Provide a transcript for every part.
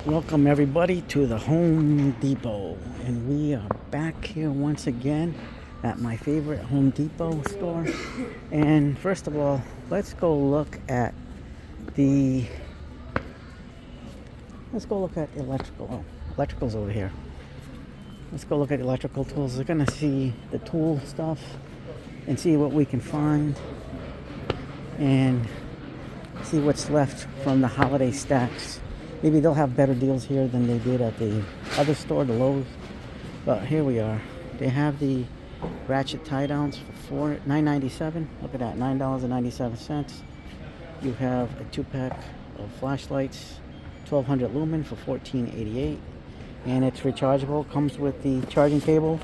Welcome everybody to the Home Depot, and we are back here once again at my favorite Home Depot store. And first of all, let's go look at the electricals over here. Let's go look at electrical tools. We're gonna see the tool stuff and see what we can find and see what's left from the holiday stacks. Maybe they'll have better deals here than they did at the other store, the Lowe's. But here we are. They have the ratchet tie downs for $9.97. Look at that, $9.97. You have a 2-pack of flashlights, 1200 lumen for $14.88, and it's rechargeable. Comes with the charging cable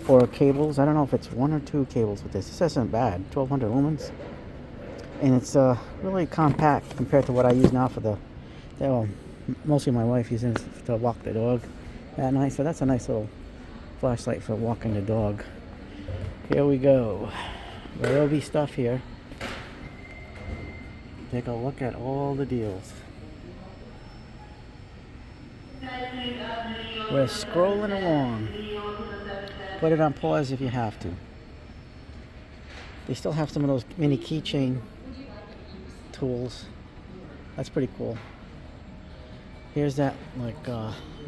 or cables. I don't know if it's one or two cables with this. This isn't bad. 1200 lumens, and it's really compact compared to what I use now for well, mostly my wife uses it to walk the dog at night, so that's a nice little flashlight for walking the dog. Here we go. Ryobi stuff here. Take a look at all the deals. We're scrolling along. Put it on pause if you have to. They still have some of those mini keychain tools. That's pretty cool. Here's that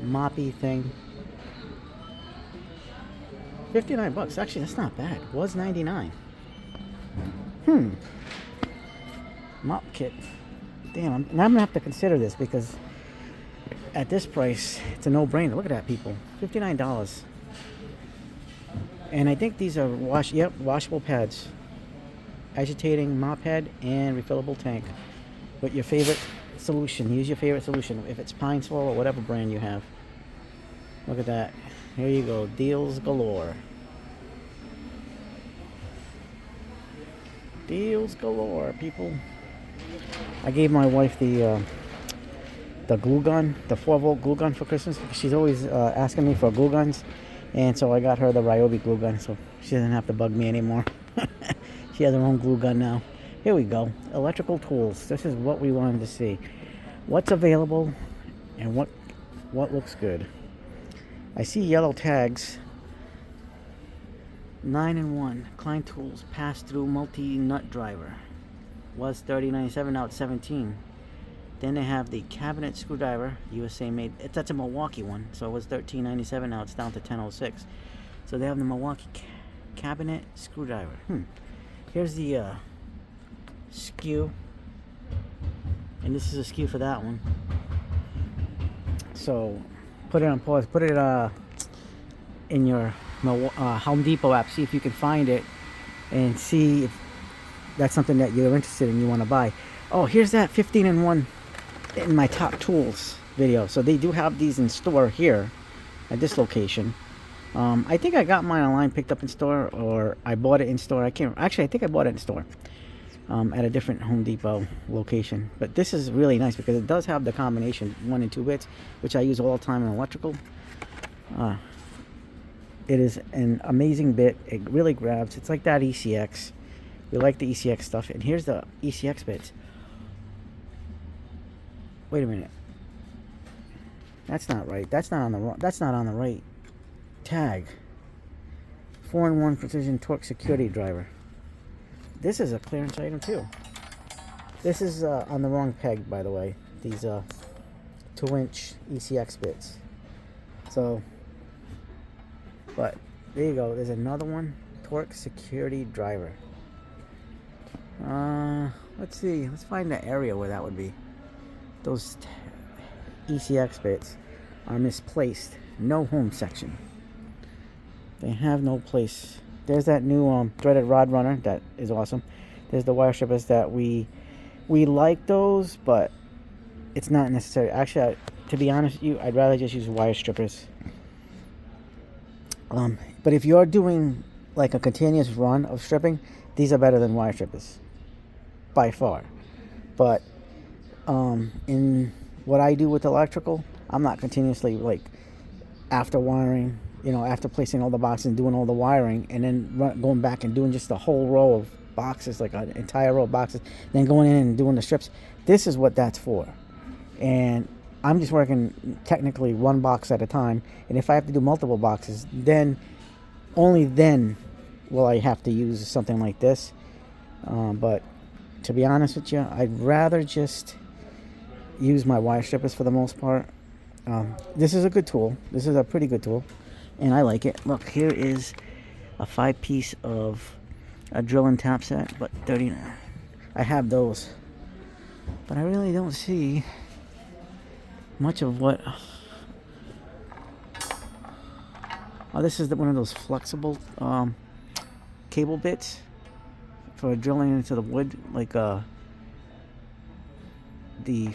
moppy thing. 59 bucks. Actually, that's not bad. It was 99. Mop kit. Damn, now I'm gonna have to consider this because at this price, it's a no-brainer. Look at that, people. $59. And I think these are washable pads. Agitating mop head and refillable tank. With your favorite solution. Use your favorite solution. If it's Pine Sol or whatever brand you have. Look at that. Here you go. Deals galore. Deals galore, people. I gave my wife the glue gun, the 4-volt glue gun for Christmas. She's always asking me for glue guns, and so I got her the Ryobi glue gun, so she doesn't have to bug me anymore. She has her own glue gun now. Here we go. Electrical tools. This is what we wanted to see. What's available and what looks good. I see yellow tags. 9-in-1 Klein Tools pass-through multi-nut driver. Was $30.97, now it's $17. Then they have the cabinet screwdriver, USA made. That's a Milwaukee one, so it was $13.97, now it's down to $10.06. So they have the Milwaukee cabinet screwdriver. Here's the skew, and this is a skew for that one. So put it on pause, put it in your Home Depot app, see if you can find it and see if that's something that you're interested in, you want to buy. Oh, here's that 15-in-1 in my top tools video. So they do have these in store here at this location. I think I got mine online, picked up in store, or I bought it in store. I think I bought it in store. At a different Home Depot location. But this is really nice because it does have the combination 1 and 2 bits, which I use all the time in electrical. It is an amazing bit. It really grabs. It's like that ECX. We like the ECX stuff. And here's the ECX bits. Wait a minute. That's not right. That's not on the right tag. 4-in-1 precision torque security driver. This is a clearance item too. This is on the wrong peg, by the way. These 2-inch ECX bits. So, but there you go. There's another one. Torque security driver. Let's see. Let's find the area where that would be. Those ECX bits are misplaced. No home section. They have no place. There's that new threaded rod runner. That is awesome. There's the wire strippers that we like those, but it's not necessary. Actually, to be honest with you, I'd rather just use wire strippers. But if you're doing like a continuous run of stripping, these are better than wire strippers by far. But in what I do with electrical, I'm not continuously after wiring, after placing all the boxes and doing all the wiring, and then going back and doing just a whole row of boxes, like an entire row of boxes, then going in and doing the strips. This is what that's for. And I'm just working technically one box at a time, and if I have to do multiple boxes, then only then will I have to use something like this. But to be honest with you, I'd rather just use my wire strippers for the most part. This is a good tool. This is a pretty good tool, and I like it. Look, here is a 5-piece of a drill and tap set, but 30. I have those, but I really don't see much of what. Oh, this is one of those flexible cable bits for drilling into the wood, like the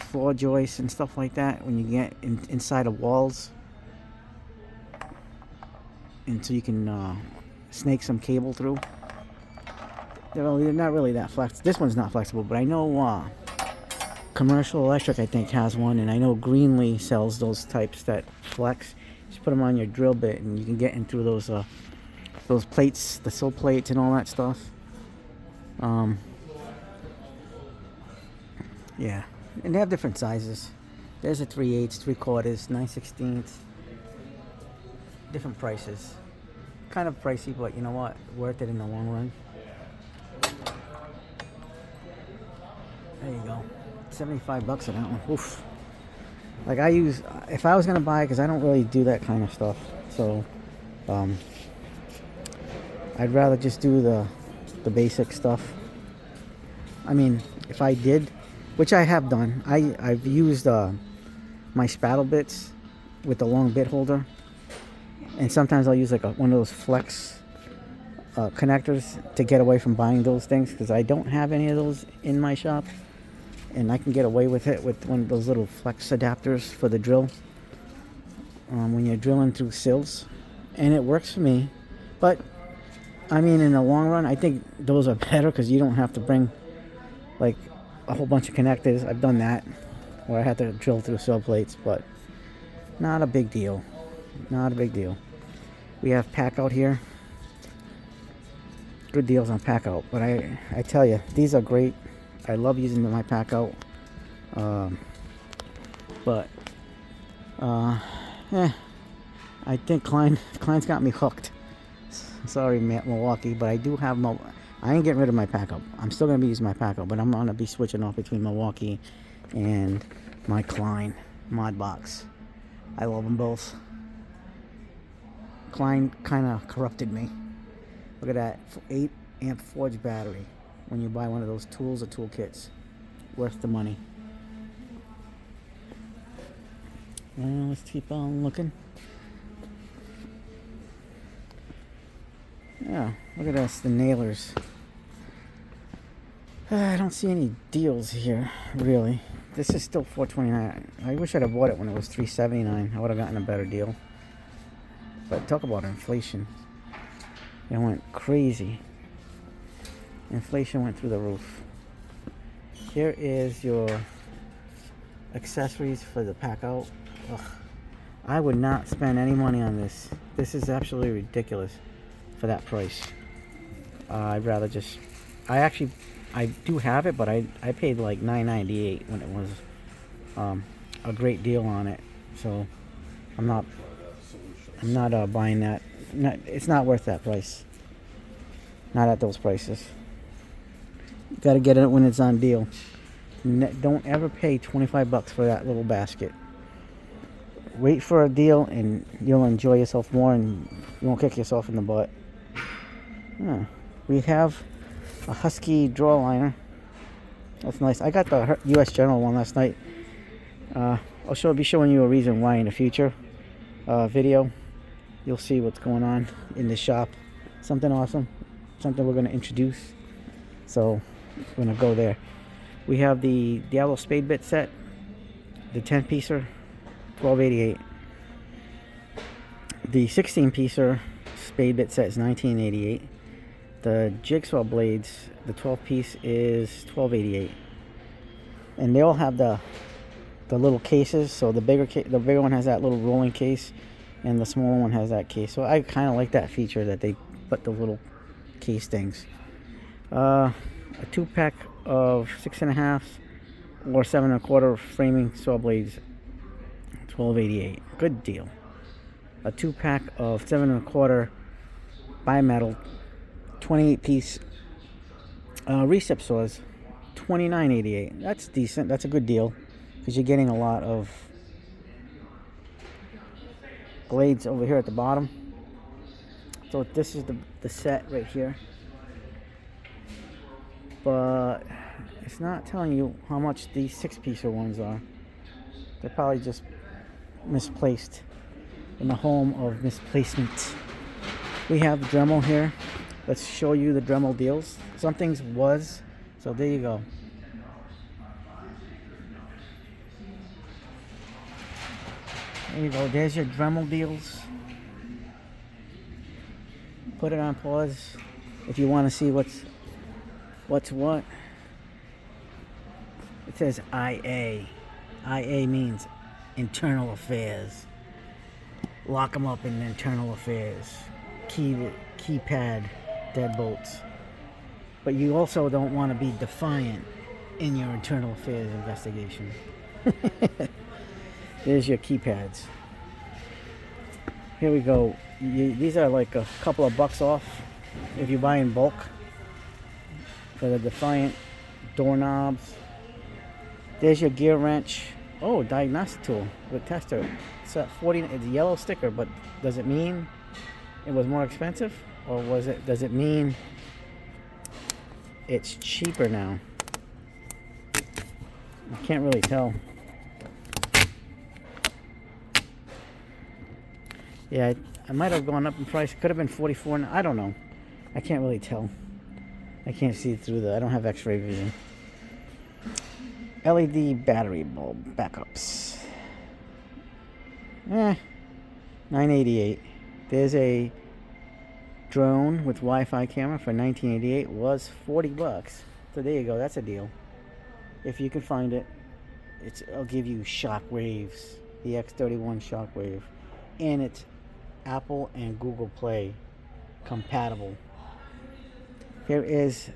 floor joists and stuff like that, when you get inside of walls, and so you can snake some cable through. They're not really that flexible. This one's not flexible, but I know Commercial Electric, I think, has one, and I know Greenlee sells those types that flex. Just put them on your drill bit, and you can get in through those plates, the sill plates, and all that stuff. Yeah, and they have different sizes. There's a 3/8, 3/4, 9/16. Different prices. Kind of pricey, but you know what? Worth it in the long run. There you go. $75 on that one. Oof. Like if I was gonna buy it, because I don't really do that kind of stuff, so I'd rather just do the basic stuff. I mean, if I did, which I have done, I've used my spattle bits with the long bit holder, and sometimes I'll use like one of those flex connectors to get away from buying those things, because I don't have any of those in my shop, and I can get away with it with one of those little flex adapters for the drill when you're drilling through sills, and it works for me. But I mean, in the long run, I think those are better, because you don't have to bring like a whole bunch of connectors. I've done that where I had to drill through sill plates, but not a big deal. Not a big deal. We have Packout here. Good deals on Packout, but I tell you, these are great. I love using my Packout. I think Klein's got me hooked. Sorry, Milwaukee, but I do have I ain't getting rid of my Packout. I'm still gonna be using my Packout, but I'm gonna be switching off between Milwaukee and my Klein mod box. I love them both. Klein kind of corrupted me. Look at that, 8 amp Forge battery. When you buy one of those tools or toolkits, worth the money. Well, let's keep on looking. Yeah, look at this, the nailers. I don't see any deals here, really. This is still $4.29. I wish I'd have bought it when it was $3.79. I would have gotten a better deal. But talk about inflation. It went crazy. Inflation went through the roof. Here is your accessories for the Packout. Ugh. I would not spend any money on this. This is absolutely ridiculous for that price. I'd rather just... I do have it, but I paid like $9.98 when it was a great deal on it. So I'm not buying that. It's not worth that price. Not at those prices. You got to get it when it's on deal. Don't ever pay $25 for that little basket. Wait for a deal and you'll enjoy yourself more, and you won't kick yourself in the butt. Yeah. We have a Husky draw liner. That's nice. I got the US General one last night. I'll be showing you a reason why in the future video. You'll see what's going on in the shop. Something awesome. Something we're going to introduce. So we're going to go there. We have the Diablo spade bit set. The 10-piecer, $12.88. The 16-piecer spade bit set is $19.88. The jigsaw blades, the 12-piece is $12.88. And they all have the little cases. So the bigger one has that little rolling case, and the smaller one has that case. So I kind of like that feature that they put the little case things. A 2-pack of 6.5 or 7 1/4 framing saw blades $12.88. Good deal. A 2-pack of 7 1/4 bimetal 28-piece recip saws, $29.88. That's decent. That's a good deal because you're getting a lot of blades over here at the bottom. So this is the set right here, but it's not telling you how much these 6-piecer ones are. They're probably just misplaced in the home of misplacement. We have Dremel here. Let's show you the Dremel deals. Some things was, so there you go. There you go. There's your Dremel deals. Put it on pause if you want to see what's what. It says IA. IA means internal affairs. Lock them up in internal affairs. Keypad deadbolts. But you also don't want to be defiant in your internal affairs investigation. There's your keypads. Here we go. These are like a couple of bucks off if you buy in bulk for the Defiant doorknobs. There's your gear wrench. Oh, diagnostic tool with tester. It's a 40. It's a yellow sticker, but does it mean it was more expensive, or does it mean it's cheaper now? I can't really tell. Yeah, I might have gone up in price. Could have been 44. I don't know. I can't really tell. I can't see through I don't have X-ray vision. LED battery bulb backups. $9.88. There's a drone with Wi-Fi camera for $19.88. Was $40. So there you go. That's a deal. If you can find it, it'll give you shock waves. The X31 shockwave, and it's Apple and Google Play compatible. Here is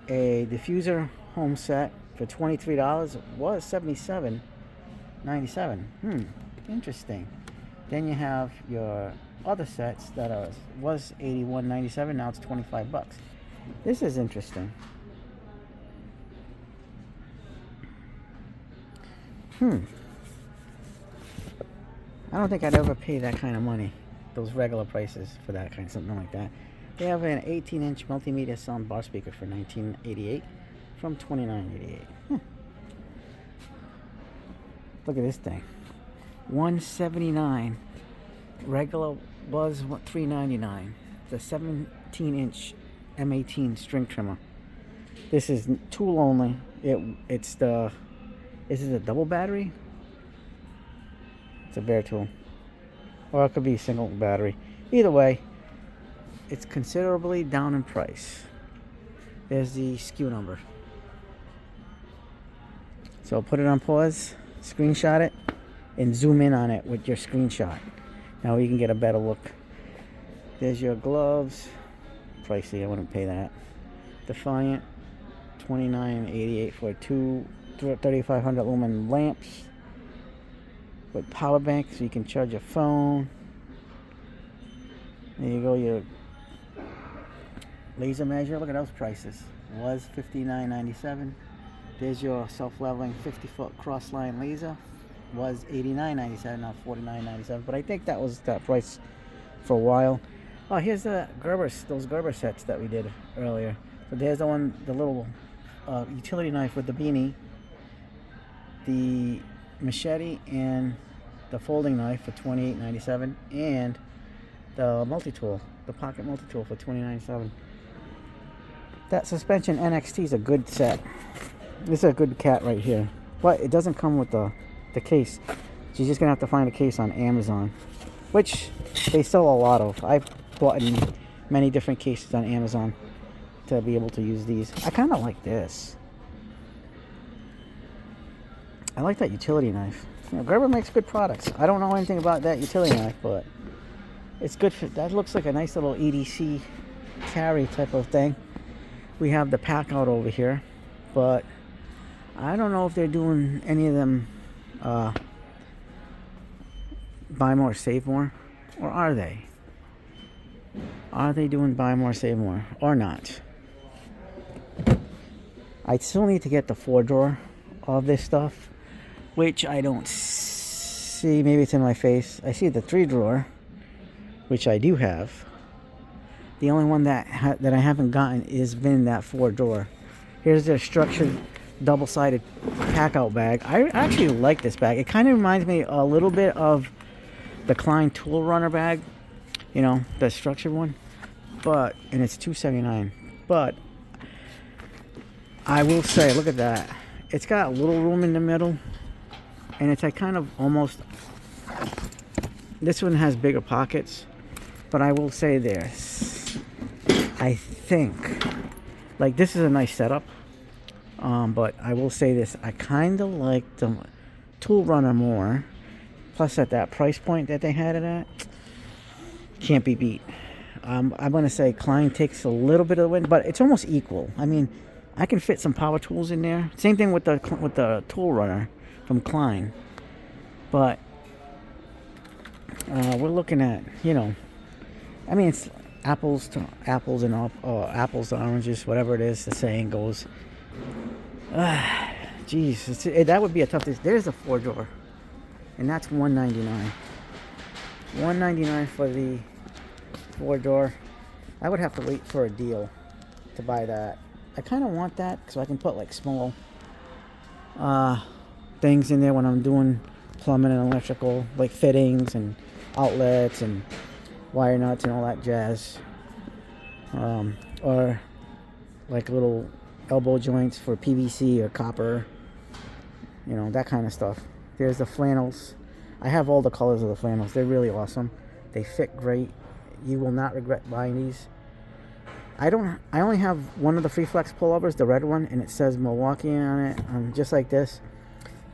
a diffuser home set for $23. Was $77.97. Interesting. Then you have your other sets that was $81.97. Now it's $25. This is interesting. I don't think I'd ever pay that kind of money, those regular prices for that kind, something like that. They have an 18-inch multimedia sound bar speaker for $19.88 from $29.88. Look at this thing, $179. Regular was $399. The 17-inch M18 string trimmer. This is tool only. Is it a double battery? It's a bare tool, or it could be a single battery. Either way, it's considerably down in price. There's the SKU number. So put it on pause, screenshot it, and zoom in on it with your screenshot. Now you can get a better look. There's your gloves. Pricey, I wouldn't pay that. Defiant, $29.88 for 3500 lumen lamps with power bank, so you can charge your phone. There you go, your laser measure. Look at those prices. Was $59.97. There's your self-leveling 50-foot cross-line laser. Was $89.97, now $49.97. But I think that was that price for a while. Oh, here's those Gerber sets that we did earlier. So there's the one, the little utility knife with the beanie, the machete, and the folding knife for $28.97, and the multi-tool, the pocket multi-tool for $20.97. That suspension NXT is a good set. This is a good cat right here, but it doesn't come with the case. So you're just gonna have to find a case on Amazon, which they sell a lot of. I've bought in many different cases on Amazon to be able to use these. I kind of like this. I like that utility knife. Gerber makes good products. I don't know anything about that utility knife, but it's good for that. Looks like a nice little EDC carry type of thing. We have the Packout over here, but I don't know if they're doing any of them buy more, save more? Or are they? Are they doing buy more, save more? Or not? I still need to get the 4-drawer of this stuff, which I don't see. Maybe it's in my face. I see the 3-drawer, which I do have. The only one that I haven't gotten is been that 4-drawer. Here's the structured double-sided pack-out bag. I actually like this bag. It kind of reminds me a little bit of the Klein Tool Runner bag, you know, the structured one. But, and it's $2.79. But I will say, look at that. It's got a little room in the middle, and it's like kind of almost. This one has bigger pockets, but I will say this. I think, like, this is a nice setup. But I will say this, I kind of like the Tool Runner more. Plus, at that price point that they had it at, can't be beat. I'm going to say Klein takes a little bit of the win, but it's almost equal. I mean, I can fit some power tools in there. Same thing with the Tool Runner from Klein. But we're looking at, you know, I mean, it's apples to oranges, whatever it is the saying goes. Jeez, that would be a tough. There's a 4-drawer, and that's $199. $199 for the 4-drawer. I would have to wait for a deal to buy that. I kind of want that so I can put like small things in there when I'm doing plumbing and electrical, like fittings and outlets and wire nuts and all that jazz, or like little elbow joints for PVC or copper, you know, that kind of stuff. There's the flannels. I have all the colors of the flannels. They're really awesome. They fit great. You will not regret buying these. I only have one of the Free Flex pullovers, the red one, and it says Milwaukee on it, just like this.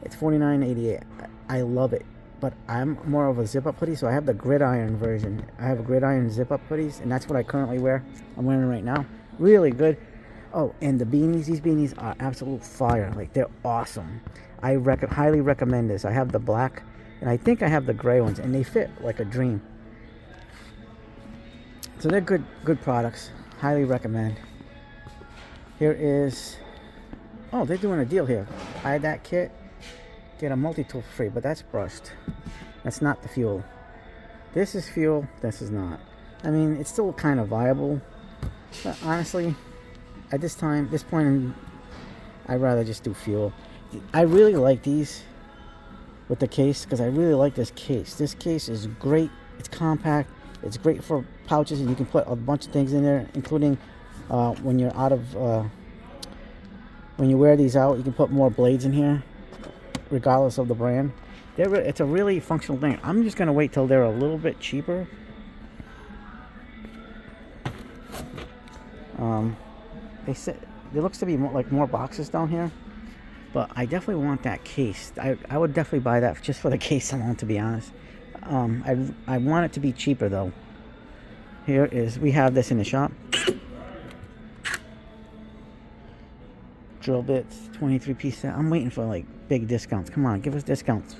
It's $49.88. I love it, but I'm more of a zip-up hoodie, so I have the gridiron version. I have a gridiron zip-up hoodies, and that's what I currently wear. I'm wearing it right now. Really good. Oh, and the beanies. These beanies are absolute fire. Like, they're awesome. I highly recommend this. I have the black, and I think I have the gray ones, and they fit like a dream. So they're good products. Highly recommend. Here is, oh, they're doing a deal here. Buy that kit, get a multi-tool for free, but that's brushed. That's not the fuel. This is fuel, this is not. I mean, it's still kind of viable, but honestly, at this point, I'd rather just do fuel. I really like these with the case because I really like this case. This case is great. It's compact. It's great for pouches, and you can put a bunch of things in there, including when you're out of when you wear these out, you can put more blades in here, regardless of the brand. It's a really functional thing. I'm just gonna wait till they're a little bit cheaper. They said there looks to be more boxes down here, but I definitely want that case. I would definitely buy that just for the case alone, to be honest. I want it to be cheaper though. Here is, we have this in the shop. Drill bits, 23-piece set. I'm waiting for like big discounts. Come on, give us discounts.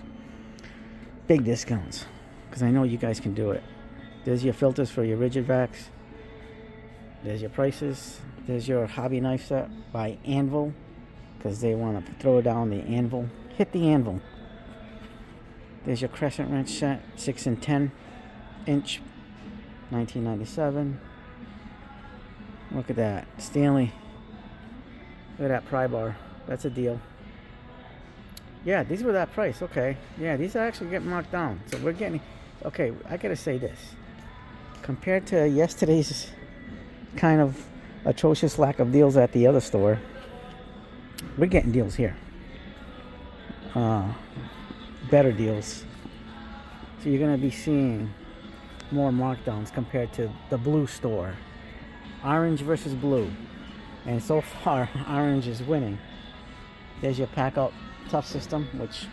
Big discounts, because I know you guys can do it. There's your filters for your rigid vacs. There's your prices. There's your hobby knife set by Anvil, because they want to throw down the anvil. Hit the anvil. There's your crescent wrench set, 6 and 10 inch, $19.97. Look at that, Stanley. Look at that pry bar. That's a deal. Yeah, these were that price. Okay. Yeah, these are actually getting marked down. So we're getting. Okay, I gotta say this. Compared to yesterday's kind of atrocious lack of deals at the other store, we're getting deals here. Better deals. So you're gonna be seeing more markdowns compared to the blue store. Orange versus blue, and so far orange is winning. There's your Packout tough system, which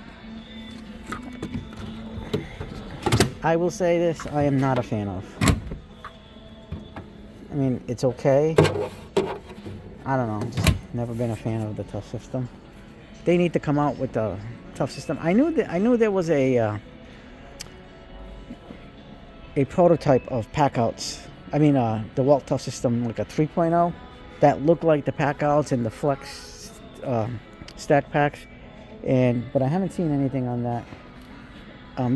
I will say this, I am not a fan of. I mean, it's okay. I don't know, just never been a fan of the tough system. They need to come out with the tough system. I knew there was a a prototype of Packouts. I mean, DeWalt Tough System, like a 3.0, that looked like the Packouts and the Flex stack packs. But I haven't seen anything on that.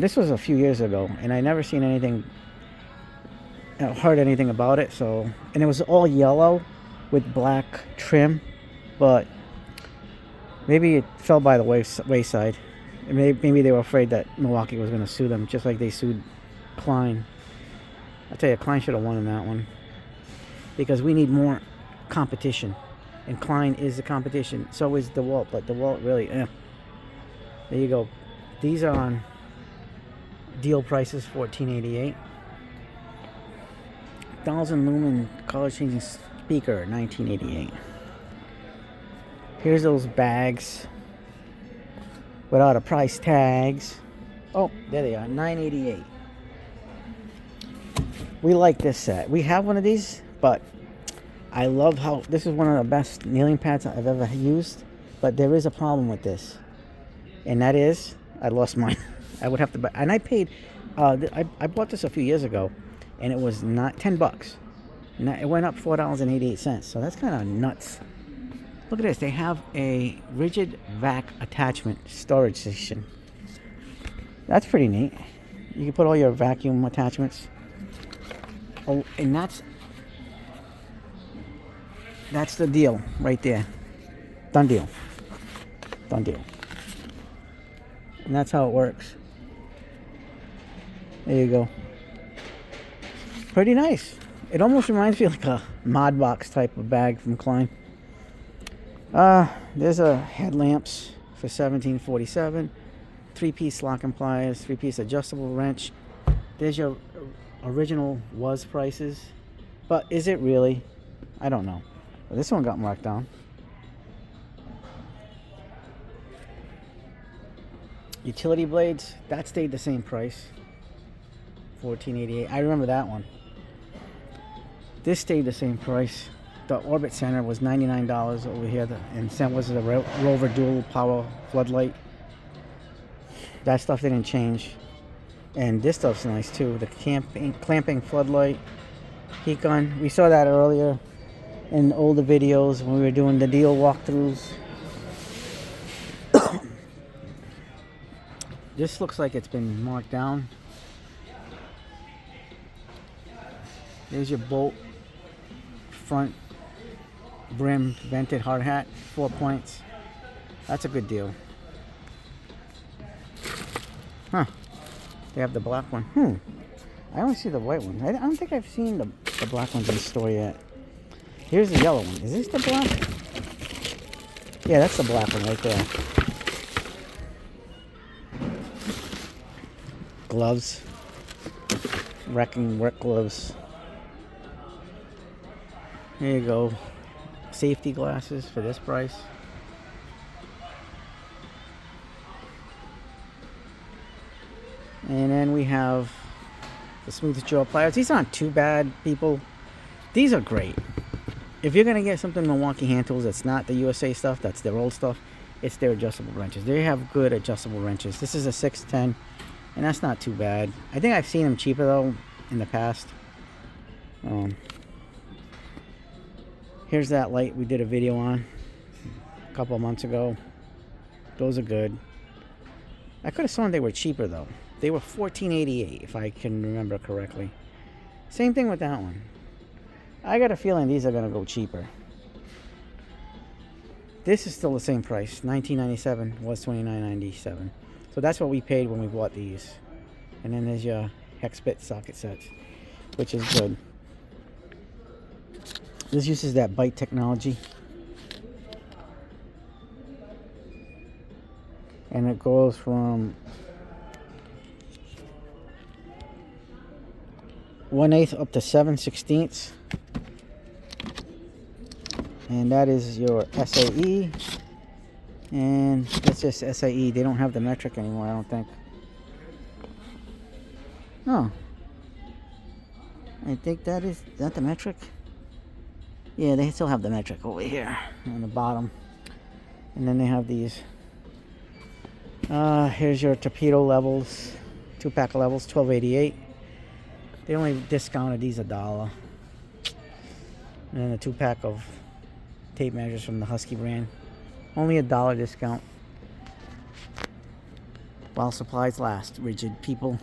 This was a few years ago, and I never seen anything, heard anything about it. So, and it was all yellow with black trim, but maybe it fell by the wayside. Maybe they were afraid that Milwaukee was going to sue them, just like they sued Klein. I tell you, Klein should have won in that one, because we need more competition, and Klein is the competition. So is DeWalt, but DeWalt really, There you go. These are on deal prices, $14.88. 1000 lumen color changing speaker, $19.88. Here's those bags without a price tags. Oh, there they are, $9.88. We like this set. We have one of these, but I love how this is one of the best kneeling pads I've ever used. But there is a problem with this, and that is I lost mine. I would have to buy, and I paid. I bought this a few years ago, and it was not $10. And it went up $4.88. So that's kind of nuts. Look at this. They have a rigid vac attachment storage station. That's pretty neat. You can put all your vacuum attachments. Oh, and that's the deal right there. Done deal. Done deal. And that's how it works. There you go. Pretty nice. It almost reminds me of like a mod box type of bag from Klein. There's a headlamps for $17.47. 3-piece lock and pliers, 3-piece adjustable wrench. There's your original was prices, but is it really? I don't know. But this one got marked down. Utility blades, that stayed the same price, $14.88. I remember that one. This stayed the same price. The Orbit Center was $99 over here, and Sam was the Rover dual power floodlight. That stuff didn't change. And this stuff's nice too. The clamping floodlight, heat gun. We saw that earlier in older videos when we were doing the deal walkthroughs. This looks like it's been marked down. There's your bolt front brim vented hard hat, 4 points. That's a good deal. Huh. They have the black one. I only see the white one. I don't think I've seen the black ones in the store yet. Here's the yellow one. Is this the black? Yeah, that's the black one right there. Gloves. Wrecking work gloves. There you go. Safety glasses for this price. And then we have the smooth jaw pliers. These aren't too bad, people. These are great. If you're going to get something Milwaukee hand tools that's not the USA stuff, that's their old stuff, it's their adjustable wrenches. They have good adjustable wrenches. This is a 610, and that's not too bad. I think I've seen them cheaper, though, in the past. Here's that light we did a video on a couple of months ago. Those are good. I could have sworn they were cheaper, though. They were $14.88, if I can remember correctly. Same thing with that one. I got a feeling these are going to go cheaper. This is still the same price. $19.97 was $29.97. So that's what we paid when we bought these. And then there's your hex bit socket sets, which is good. This uses that bite technology. And it goes from 1/8 up to 7/16. And that is your SAE. And that's just SAE. They don't have the metric anymore, I don't think. No. I think that is that the metric? Yeah, they still have the metric over here on the bottom. And then they have these. Here's your torpedo levels, 2-pack levels, $12.88. They only discounted these $1. And then a 2-pack of tape measures from the Husky brand. Only $1 discount. While supplies last, rigid people.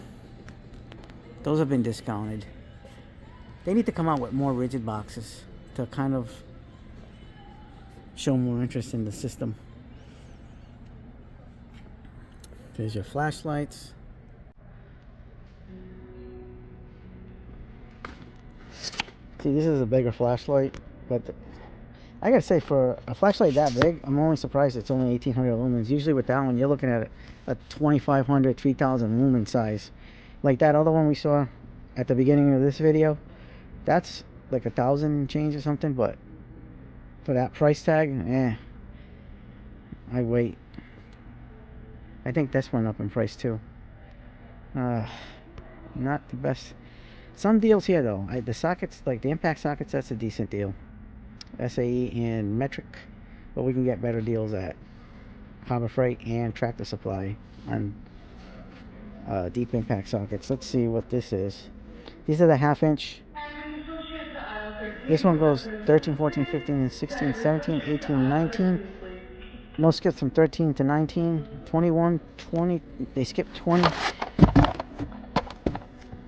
Those have been discounted. They need to come out with more rigid boxes to kind of show more interest in the system. There's your flashlights. See, this is a bigger flashlight, but I gotta say, for a flashlight that big, I'm only surprised it's only 1800 lumens. Usually with that one, you're looking at a 2500, 3000 lumen size. Like that other one we saw at the beginning of this video, that's like 1,000 change or something, but for that price tag, I wait. I think this went up in price too. Not the best. Some deals here though. The sockets, like the impact sockets, that's a decent deal. SAE and Metric, but we can get better deals at Harbor Freight and Tractor Supply on deep impact sockets. Let's see what this is. These are the 1/2 inch. This one goes 13, 14, 15, and 16, 17, 18, 19. Most skips from 13 to 19, 21, 20. They skip 20,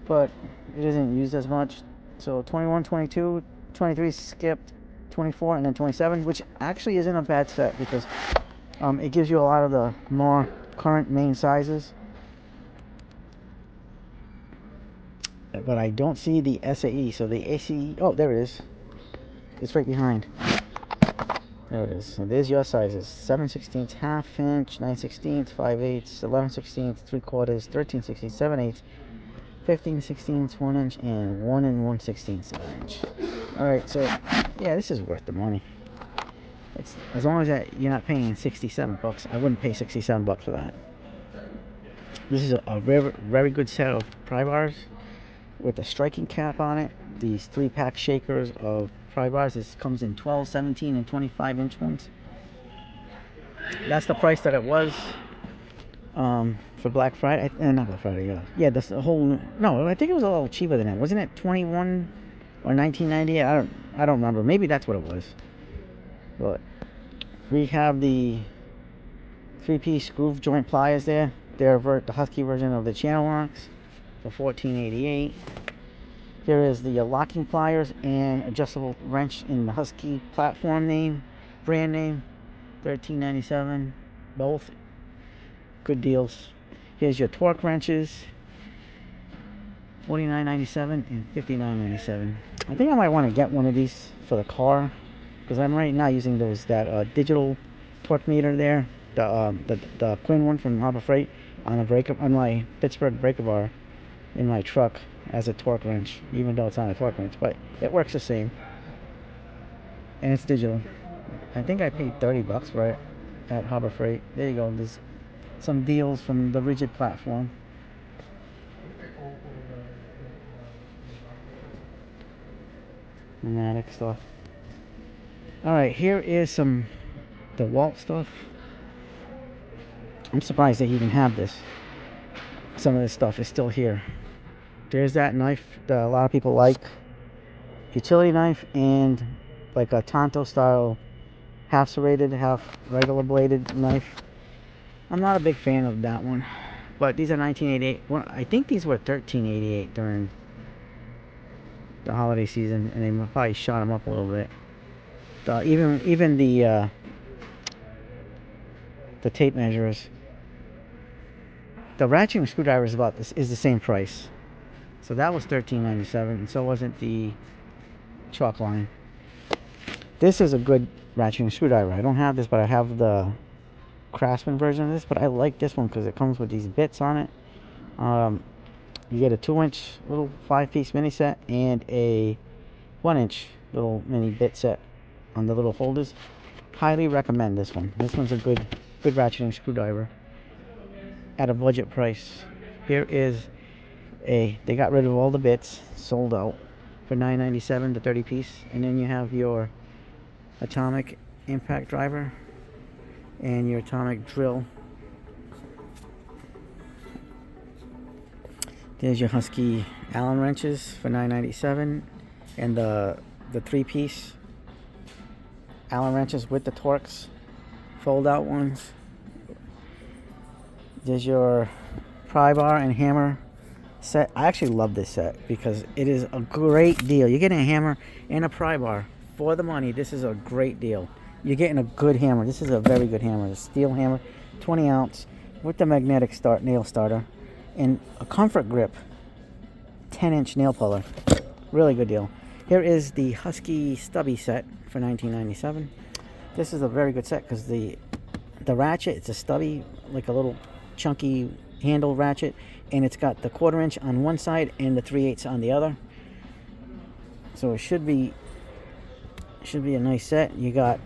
but it isn't used as much. So 21, 22, 23 skipped, 24, and then 27, which actually isn't a bad set because it gives you a lot of the more current main sizes. But I don't see the SAE. So the ACE, oh, there it is. It's right behind. There it is. So there's your sizes: 7/16, 1/2 inch, 9/16, 5/8, 11/16, 3/4, 13/16, 7/8, 15/16, 1 inch, and 1 1/16 inch. All right, so yeah, this is worth the money. It's as long as you're not paying $67. I wouldn't pay $67 for that. This is a very, very good set of pry bars with a striking cap on it. These 3-pack shakers of pry bars. This comes in 12, 17, and 25 inch ones. That's the price that it was for Black Friday. Not Black Friday. Yeah, that's the whole. No, I think it was a little cheaper than that. Wasn't it 21 or 19.98? I don't remember. Maybe that's what it was. But we have the 3-piece groove joint pliers there. They're the Husky version of the channel locks for $14.88. Here is the locking pliers and adjustable wrench in the Husky platform name, brand name, $13.97. Both good deals. Here's your torque wrenches, $49.97 and $59.97. I think I might want to get one of these for the car because I'm right now using that digital torque meter there, the Quinn one from Harbor Freight on my Pittsburgh breaker bar in my truck as a torque wrench, even though it's not a torque wrench, but it works the same, and it's digital. I think I paid $30 for it at Harbor Freight. There you go. There's some deals from the rigid platform. Pneumatic stuff. All right, here is some DeWalt stuff. I'm surprised they even have this. Some of this stuff is still here. There's that knife that a lot of people like. Utility knife and like a Tonto style half serrated, half regular bladed knife. I'm not a big fan of that one. But these are 1988. Well, I think these were 1388 during the holiday season, and they probably shot them up a little bit. Even the tape measures. The ratcheting screwdriver is the same price. So that was $13.97, and so wasn't the chalk line. This is a good ratcheting screwdriver. I don't have this, but I have the Craftsman version of this. But I like this one because it comes with these bits on it. You get a 2-inch little 5-piece mini set and a 1-inch little mini bit set on the little holders. Highly recommend this one. This one's a good ratcheting screwdriver at a budget price. Here is they got rid of all the bits, sold out for $9.97, the 30-piece, and then you have your atomic impact driver and your atomic drill. There's your Husky Allen wrenches for $9.97, and the 3-piece Allen wrenches with the Torx fold out ones. There's your pry bar and hammer set. I actually love this set because it is a great deal. You're getting a hammer and a pry bar for the money. This is a great deal. You're getting a good hammer. This is a very good hammer. A steel hammer, 20 ounce with the magnetic nail starter, and a comfort grip 10-inch nail puller. Really good deal. Here is the Husky stubby set for $19.97. This is a very good set because the ratchet, it's a stubby, like a little chunky handle ratchet, and it's got the 1/4 inch on one side and the 3/8 on the other. So it should be a nice set. You got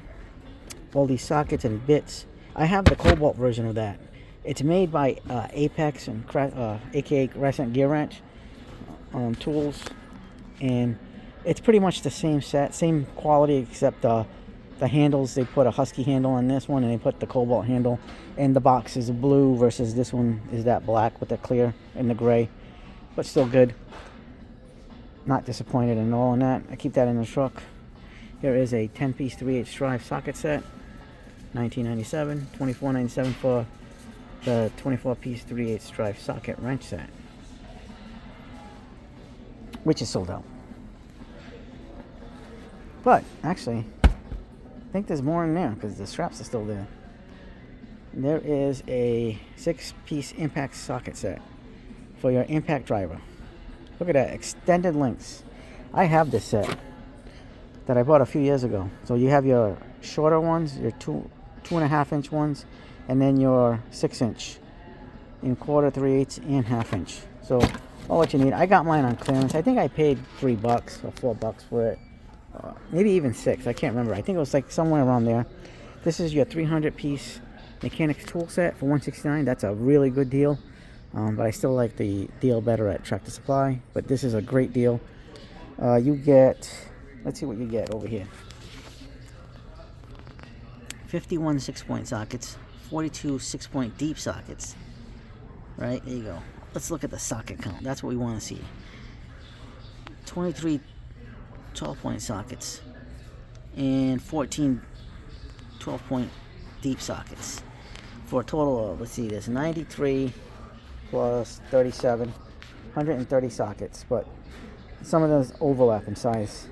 all these sockets and bits. I have the Cobalt version of that. It's made by Apex and aka Crescent Gear Wrench tools, and it's pretty much the same set, same quality, except the handles, they put a Husky handle on this one and they put the Cobalt handle, and the box is blue versus this one is that black with the clear and the gray, but still good. Not disappointed in all in that. I keep that in the truck. Here is a 10-piece 3/8 drive socket set, $19.97, $24.97 for the 24-piece 3/8 drive socket wrench set, which is sold out. But actually, I think there's more in there because the straps are still there. There is a 6-piece impact socket set for your impact driver. Look at that, extended links. I have this set that I bought a few years ago. So you have your shorter ones, your 2.5 inch ones, and then your 6-inch in 1/4, 3/8, and 1/2 inch. So all what you need. I got mine on clearance. I think I paid $3 or $4 for it. Maybe even $6. I can't remember. I think it was like somewhere around there. This is your 300-piece mechanics tool set for $169. That's a really good deal. But I still like the deal better at Tractor Supply. But this is a great deal. You get, let's see what you get over here. 51 6-point sockets, 42 6-point deep sockets. Right, there you go. Let's look at the socket count. That's what we want to see. 23 12-point sockets and 14 12-point deep sockets for a total of, let's see, there's 93 plus 37, 130 sockets, but some of those overlap in size,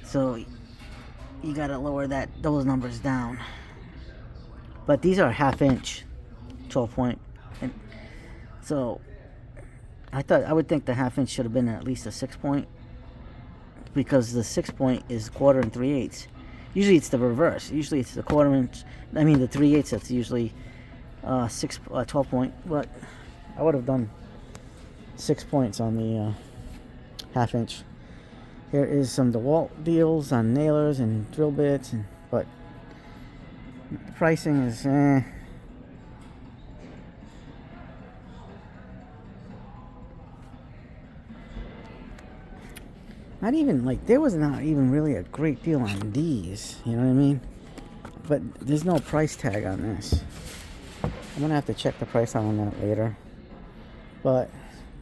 so you gotta lower those numbers down. But these are 1/2 inch 12-point, and so I would think the 1/2 inch should have been at least a 6-point, because the 6-point is 1/4 and 3/8. Usually it's the reverse. Usually it's the 1/4 inch. I mean the 3/8. That's usually 12-point. But I would have done 6 points on the 1/2 inch. Here is some DeWalt deals on nailers and drill bits, but pricing is not even, like, there was not even really a great deal on these, you know what I mean? But there's no price tag on this. I'm gonna have to check the price on that later. But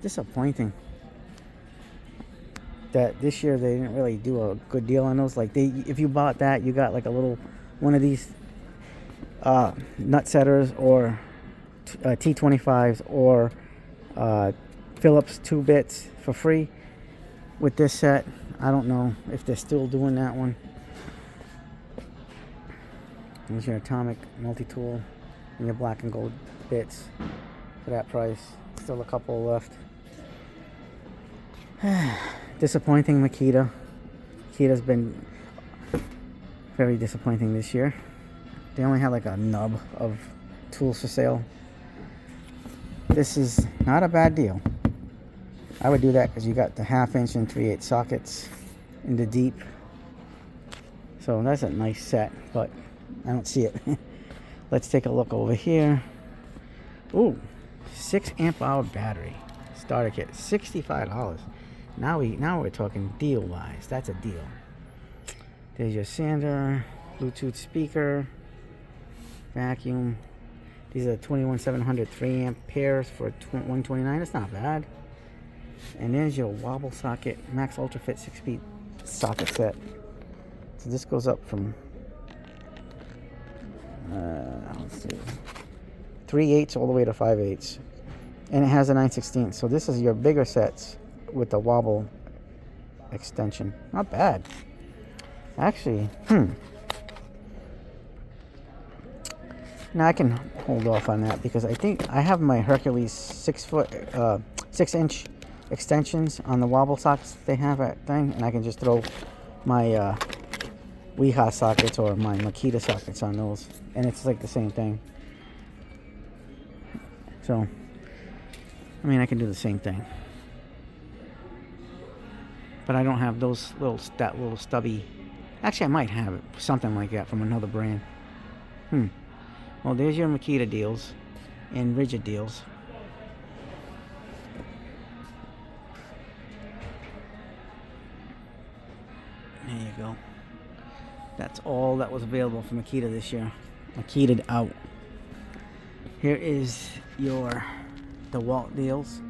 disappointing that this year they didn't really do a good deal on those. Like, if you bought that, you got like a little one of these nut setters or T25s or Phillips 2 bits for free. With this set, I don't know if they're still doing that one. There's your atomic multi-tool and your black and gold bits for that price. Still a couple left. Disappointing Makita. Makita's been very disappointing this year. They only have like a nub of tools for sale. This is not a bad deal. I would do that because you got the 1/2 inch and 3/8 sockets in the deep. So that's a nice set, but I don't see it. Let's take a look over here. Ooh, 6 amp hour battery starter kit, $65. Now we're talking deal wise. That's a deal. There's your sander, Bluetooth speaker, vacuum. These are 21700 3 amp pairs for 129. That's not bad. And there's your wobble socket Max Ultra Fit 6-speed socket set. So this goes up from let's see, 3/8 all the way to 5/8, and it has a 9/16. So this is your bigger sets with the wobble extension. Not bad, actually. Now I can hold off on that because I think I have my Hercules 6-inch extensions on the wobble sockets they have at thing, and I can just throw my Weha sockets or my Makita sockets on those, and it's like the same thing. So, I mean, I can do the same thing, but I don't have those that little stubby. Actually, I might have it, something like that from another brand. Well, there's your Makita deals and rigid deals. There you go. That's all that was available for Makita this year. Makita'd out. Here is your DeWalt deals.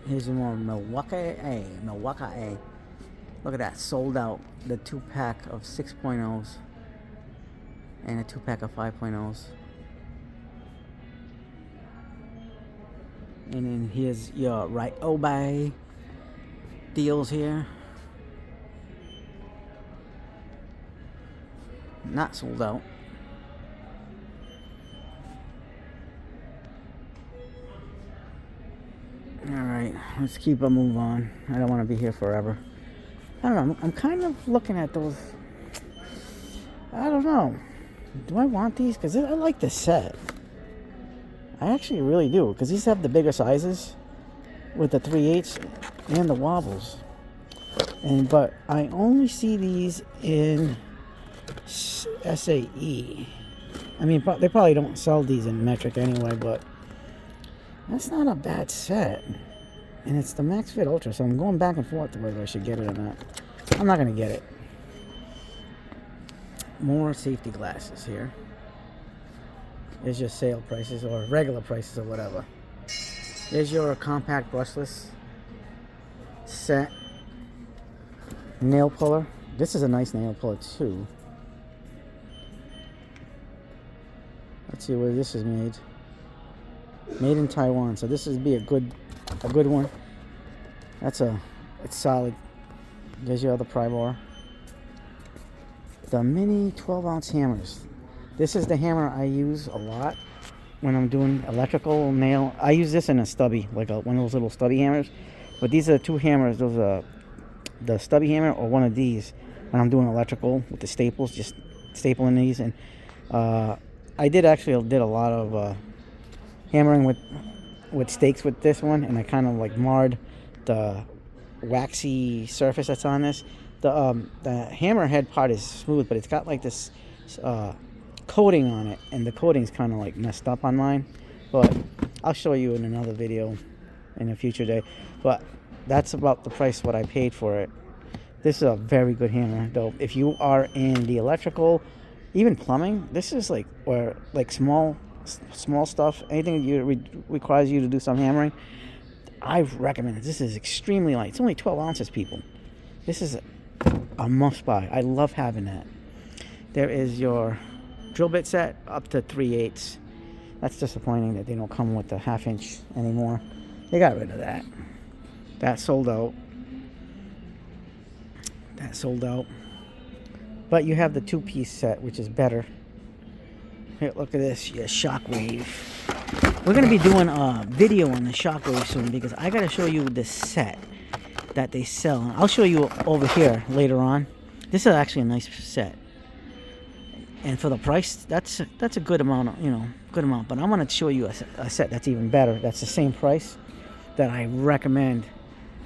Here's more Milwaukee. Look at that, sold out. The 2-pack of 6.0s and a 2-pack of 5.0s. And then here's your Ryobi deals here. Not sold out. Alright, let's keep a move on. I don't want to be here forever. I don't know, I'm kind of looking at those. I don't know. Do I want these? Because I like this set. I actually really do. Because these have the bigger sizes with the 3/8 and the wobbles. But I only see these in SAE. I mean, they probably don't sell these in metric anyway, but that's not a bad set. And it's the Max Fit Ultra, so I'm going back and forth to whether I should get it or not. I'm not going to get it. More safety glasses here. There's your sale prices or regular prices or whatever. There's your compact brushless set. Nail puller. This is a nice nail puller too. Let's see where this is made. Made in Taiwan, so this would be a good one. It's solid. There's your other pry bar. The mini 12-ounce hammers. This is the hammer I use a lot when I'm doing electrical nail. I use this in a stubby, like one of those little stubby hammers. But these are the two hammers. Those are the stubby hammer or one of these when I'm doing electrical with the staples, just stapling these. And I did a lot of hammering with stakes with this one, and I kind of like marred the waxy surface that's on this. The hammer head part is smooth, but it's got like this coating on it, and the coating's kind of like messed up on mine. But I'll show you in another video in a future day. But that's about the price what I paid for it. This is a very good hammer, though. If you are in the electrical, even plumbing, this is like small stuff. Anything that requires you to do some hammering, I recommend it. This is extremely light. It's only 12 ounces, people. This is a must buy. I love having that. There is your drill bit set up to 3/8. That's disappointing that they don't come with the 1/2 inch anymore. They got rid of that. That sold out. But you have the 2-piece set, which is better. Here, look at this. Your Shockwave. We're going to be doing a video on the Shockwave soon because I got to show you the set that they sell. I'll show you over here later on. This is actually a nice set. And for the price, that's a good amount, good amount. But I'm going to show you a set that's even better. That's the same price that I recommend,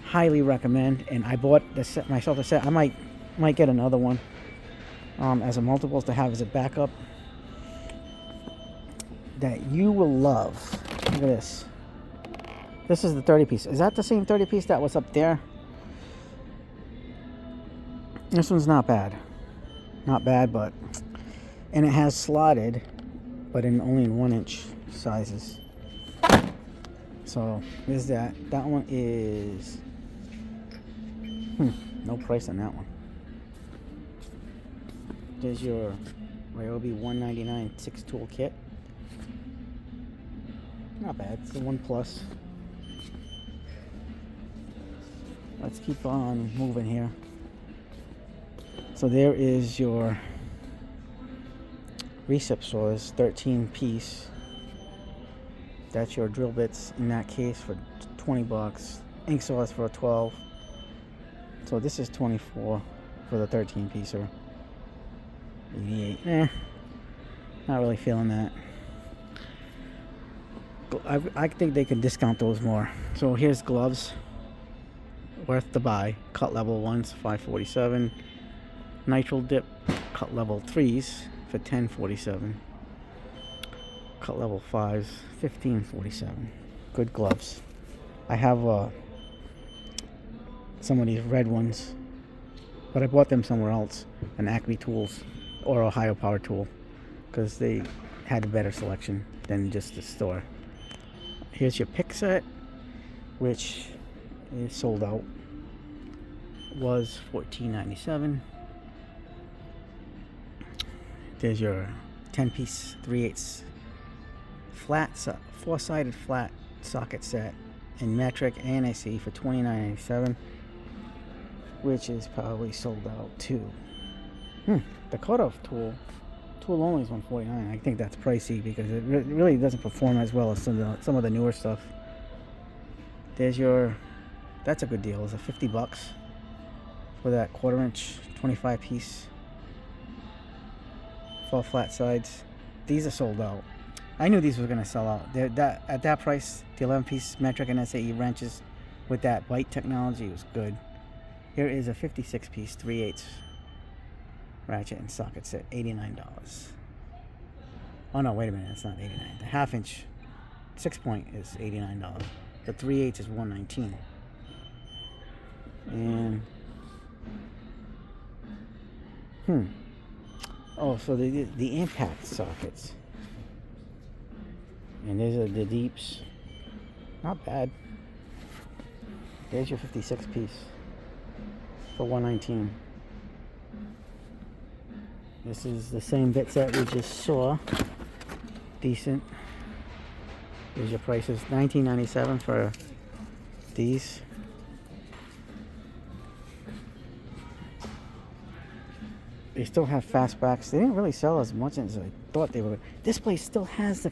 highly recommend. And I bought myself a set. I might get another one as a multiples to have as a backup that you will love. Look at this. This is the 30 piece. Is that the same 30 piece that was up there? This one's not bad. Not bad, but... And it has slotted, but only in 1-inch sizes. So, there's that. That one is... no price on that one. There's your Ryobi 199 6-tool kit. Not bad. It's a 1 Plus. Let's keep on moving here. So there is your recip saws, 13-piece. That's your drill bits in that case for $20. Ink saws for 12. So this is 24 for the 13-piecer. 88. Not really feeling that. I think they could discount those more. So here's gloves. Worth the buy. Cut level 1s, $5.47. Nitrile dip cut level 3s for $10.47. Cut level 5s, $15.47. Good gloves. I have some of these red ones, but I bought them somewhere else, an Acme Tools or a higher power tool, because they had a better selection than just the store. Here's your pick set, which is sold out. Was $14.97. There's your 10-piece 3/8 flat, 4-sided flat socket set in metric and AC for $29.97, which is probably sold out too. The cutoff tool only is $149. I think that's pricey because it really doesn't perform as well as some of the newer stuff. There's your, that's a good deal. It's a $50 for that 1/4-inch 25-piece fall flat sides. These are sold out. I knew these were going to sell out. At that price, the 11-piece metric and SAE wrenches with that bite technology was good. Here is a 56-piece 3/8 ratchet and socket set, $89. Oh no, wait a minute, that's not $89. The 1/2-inch 6-point is $89. The 3/8 is $119. And oh, so the impact sockets. And these are the deeps. Not bad. There's your 56-piece for $119. This is the same bit set we just saw. Decent. Here's your prices. $19.97 for these. They still have fastbacks. They didn't really sell as much as I thought they would. This place still has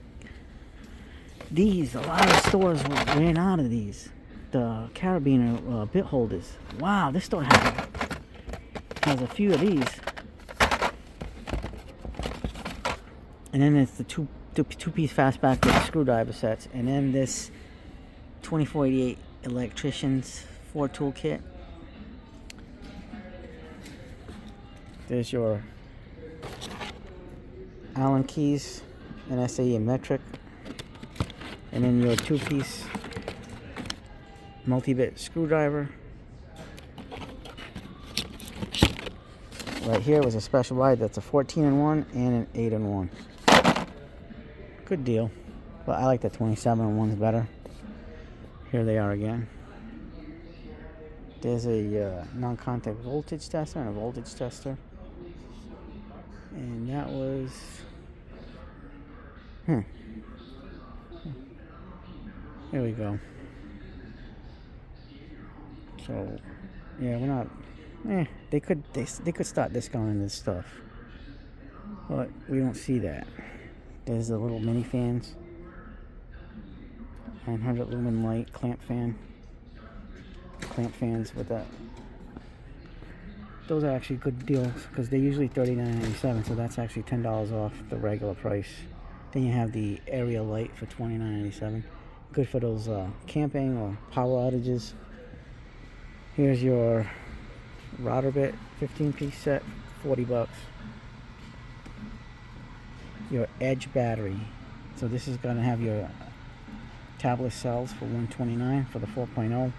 these. A lot of stores ran out of these. The carabiner bit holders. Wow, this store has a few of these. And then it's the two-piece fastback with screwdriver sets. And then this 2488 electrician's 4-tool kit. There's your Allen keys and SAE and metric. And then your 2-piece multi-bit screwdriver. Right here was a special buy. That's a 14-in-1 and an 8-in-1. Good deal. But I like the 27-in-1s better. Here they are again. There's a non-contact voltage tester and a voltage tester. And that was... There we go. So, yeah, we're not... They could start discounting this stuff. But we don't see that. There's the little mini fans. 900 lumen light clamp fan. Clamp fans with that. Those are actually good deals because they're usually $39.97, so that's actually $10 off the regular price. Then you have the area light for $29.97. Good for those camping or power outages. Here's your router bit, 15-piece set, $40. Your edge battery. So this is going to have your tablet cells for $129 for the 4.0.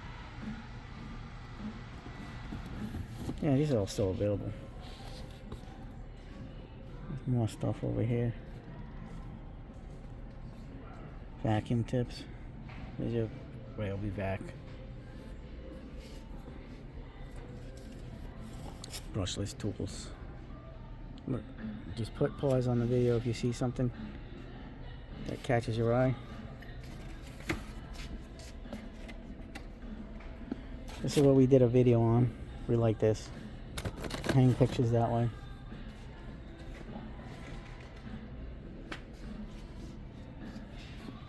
Yeah, these are all still available. There's more stuff over here. Vacuum tips. There's your Ryobi vac. Brushless tools. Look, just put pause on the video if you see something that catches your eye. This is what we did a video on. We like this. Hang pictures that way.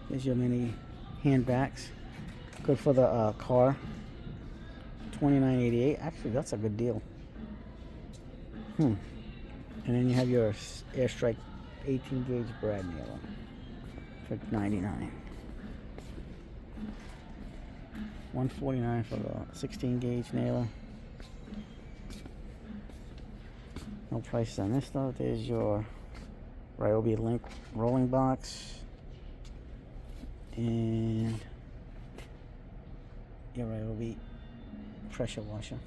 Here's your mini hand vacs. Good for the car. $29.88. Actually, that's a good deal. And then you have your Airstrike 18 gauge brad nailer for $99. $149 for the 16 gauge nailer. No prices on this stuff. There's your Ryobi Link rolling box. And your Ryobi pressure washer.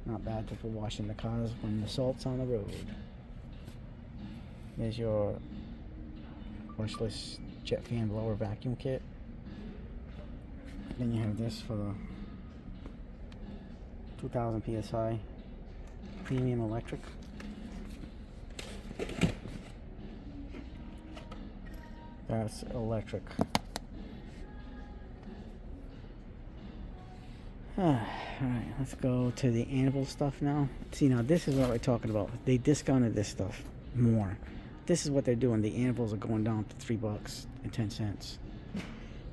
Not bad for washing the cars when the salt's on the road. There's your brushless jet fan blower vacuum kit. Then you have this for the 2000 psi premium electric. That's electric. Alright, let's go to the Anvil stuff now. See, now this is what we're talking about. They discounted this stuff more. This is what they're doing. The Anvils are going down to $3.10.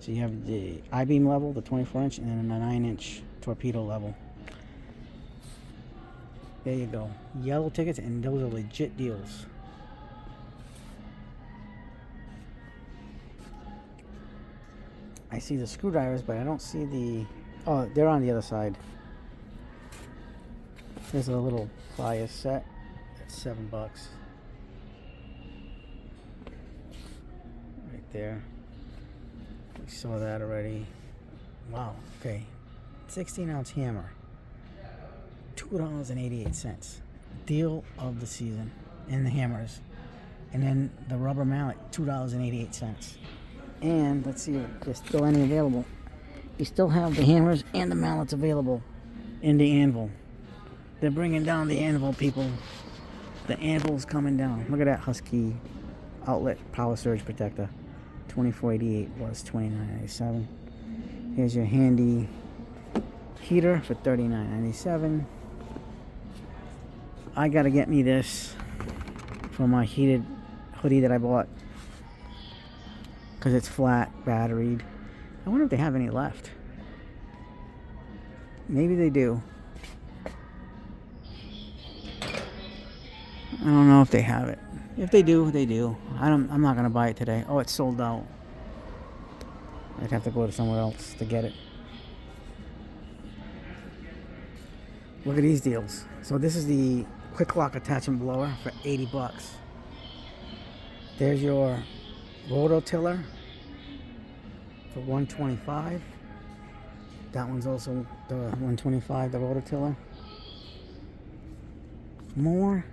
So you have the I-beam level, the 24-inch, and then a 9-inch torpedo level. There you go. Yellow tickets, and those are legit deals. I see the screwdrivers, but I don't see the... Oh, they're on the other side. There's a little pliers set. That's $7. Right there. We saw that already. Wow. Okay. 16-ounce hammer. $2.88. Deal of the season. And the hammers. And then the rubber mallet. $2.88. And let's see if there's still any available. We still have the hammers and the mallets available in the Anvil. They're bringing down the Anvil, people. The Anvil's coming down. Look at that Husky outlet power surge protector. $24.88 was $29.97. Here's your handy heater for $39.97. I gotta get me this for my heated hoodie that I bought, because it's flat batteried. I wonder if they have any left. Maybe they do. I don't know if they have it. If they do, they do. I'm not gonna buy it today. Oh, it's sold out. I'd have to go to somewhere else to get it. Look at these deals. So this is the quick lock attachment blower for $80. There's your rototiller for $125. That one's also the $125, the rototiller. More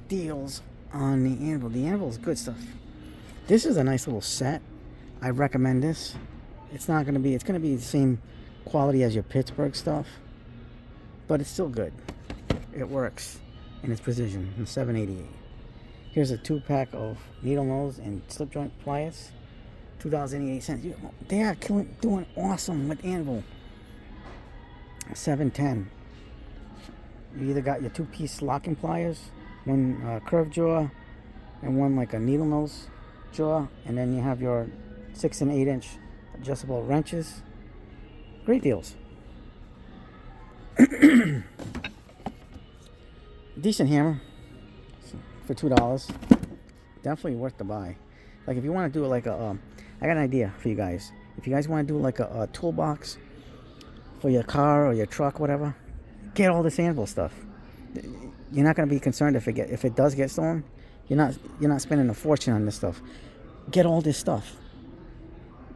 deals on the Anvil. The Anvil is good stuff. This is a nice little set. I recommend this. It's gonna be the same quality as your Pittsburgh stuff, but it's still good. It works, and it's precision. It's $7.88. Here's a 2-pack of needle nose and slip joint pliers, $2.88. They are doing awesome with Anvil. $7.10. You either got your 2-piece locking pliers, one curved jaw, and one like a needle nose jaw, and then you have your 6 and 8-inch adjustable wrenches. Great deals. Decent hammer for $2. Definitely worth the buy. Like if you want to do like a, I got an idea for you guys. If you guys want to do like a toolbox for your car or your truck, whatever, get all this Anvil stuff. You're not going to be concerned if it does get stolen. You're not spending a fortune on this stuff. Get all this stuff.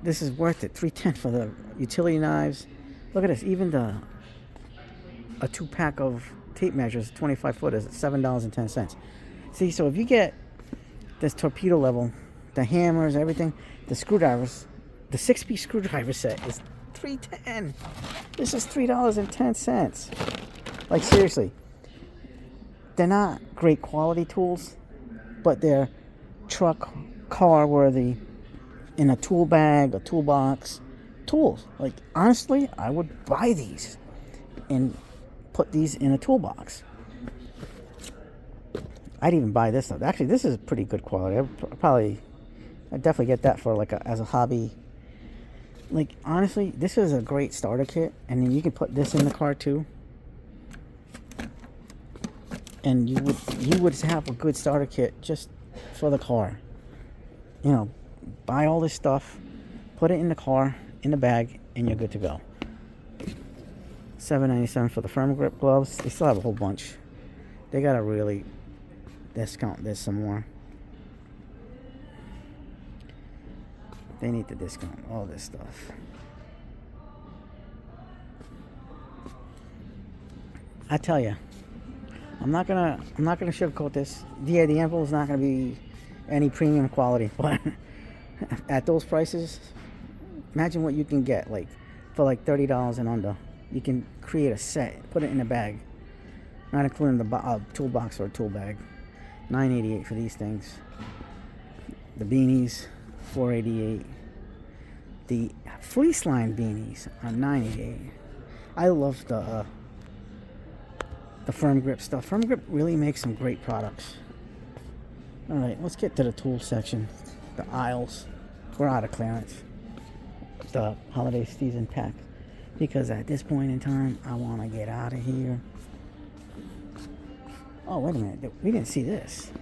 This is worth it. $3.10 for the utility knives. Look at this. Even the a 2-pack of tape measures, 25 footers, at $7.10. See, so if you get this torpedo level, the hammers, everything, the screwdrivers, the 6-piece screwdriver set is $3.10. This is $3.10. Like, seriously, they're not great quality tools, but they're truck, car worthy, in a tool bag, a toolbox, tools. Like, honestly, I would buy these and put these in a toolbox. I'd even buy this stuff. Actually, this is pretty good quality. I'd definitely get that for as a hobby. Like, honestly, this is a great starter kit, and then you can put this in the car too. And you would have a good starter kit just for the car. You know, buy all this stuff, put it in the car, in the bag, and you're good to go. $7.97 for the firm grip gloves. They still have a whole bunch. They gotta really discount this some more. They need to discount all this stuff. I tell you, I'm not gonna sugarcoat this. Yeah, the Anvil is not gonna be any premium quality, but at those prices, imagine what you can get for $30 and under. You can create a set, put it in a bag, not including the toolbox or tool bag. $9.88 for these things. The beanies, $4.88. The fleece line beanies are $9.88. I love the firm grip stuff. Firm grip really makes some great products. All right, let's get to the tool section. The aisles. We're out of clearance. The holiday season pack. Because at this point in time, I want to get out of here. Oh, wait a minute. We didn't see this.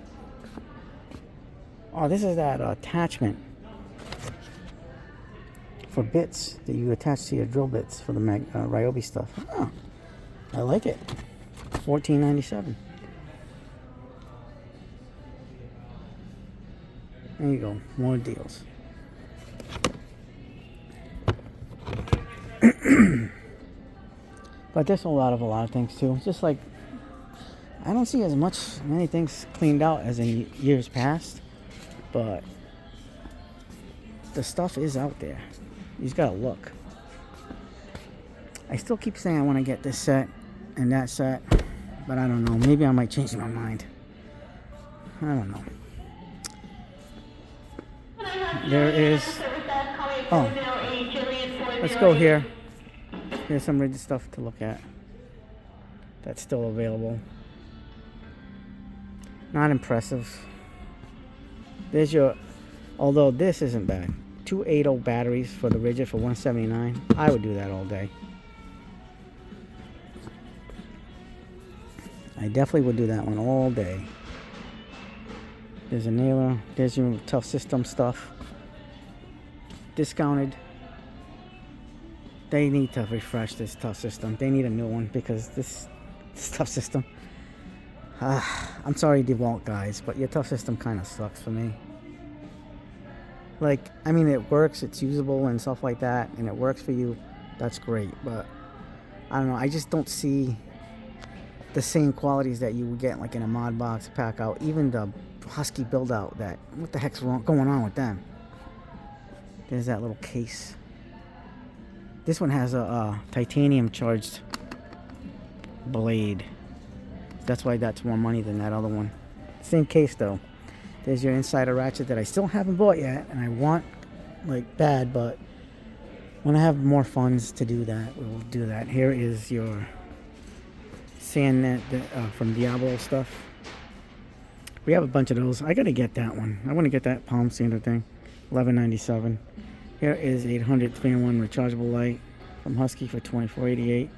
Oh, this is that attachment for bits that you attach to your drill bits for the Ryobi stuff. Oh, I like it. $14.97. There you go. More deals. But there's a lot of things too. Just like, I don't see many things cleaned out as in years past, but the stuff is out there. You just gotta look. I still keep saying I want to get this set and that set, but I don't know. Maybe I might change my mind. I don't know. There is. Oh, let's go here. Here's some rigid stuff to look at. That's still available. Not impressive. There's your. Although this isn't bad. 280 batteries for the rigid for $179. I would do that all day. I definitely would do that one all day. There's a nailer. There's your tough system stuff. Discounted. They need to refresh this tough system. They need a new one because this tough system. I'm sorry, DeWalt guys, but your tough system kind of sucks for me. Like, I mean, it works, it's usable and stuff like that, and it works for you. That's great, but I don't know. I just don't see the same qualities that you would get like in a mod box, Packout, even the Husky build out. That what the heck's going on with them? There's that little case. This one has a titanium charged blade. That's why that's more money than that other one. Same case though. There's your insider ratchet that I still haven't bought yet, and I want like bad, but when I have more funds to do that, we'll do that. Here is your sand net from Diablo stuff. We have a bunch of those. I gotta get that one. I want to get that palm sander thing. $11.97. Here is 800 3-in-1 rechargeable light from Husky for $24.88.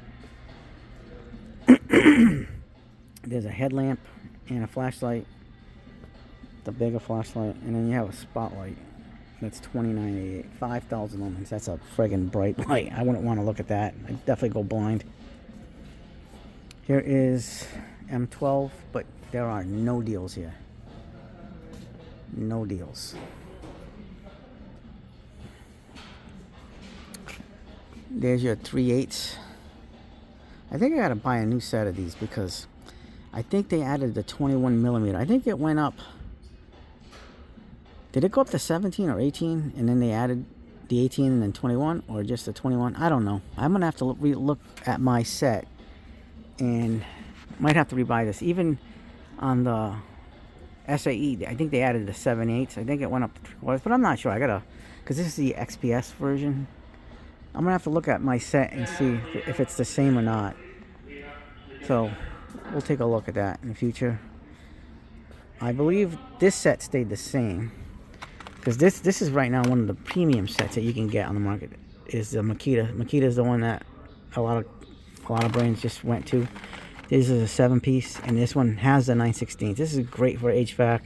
There's a headlamp and a flashlight, the bigger flashlight, and then you have a spotlight. That's $29.88. 5,000 lumens. That's a friggin' bright light. I wouldn't want to look at that. I'd definitely go blind. Here is M12, but there are no deals here. No deals. There's your 3/8. I think I gotta buy a new set of these because I think they added the 21 millimeter. I think it went up. Did it go up to 17 or 18 and then they added the 18 and then 21, or just the 21? I don't know. I'm gonna have to look at my set and might have to rebuy this. Even on the SAE, I think they added the 7/8. I think it went up to 3/4, but I'm not sure. I gotta, because this is the XPS version. I'm gonna have to look at my set and see if it's the same or not. So we'll take a look at that in the future. I believe this set stayed the same, because this is right now one of the premium sets that you can get on the market. Is the Makita. Makita is the one that a lot of brands just went to. This is a 7-piece, and this one has the 9/16. This is great for HVAC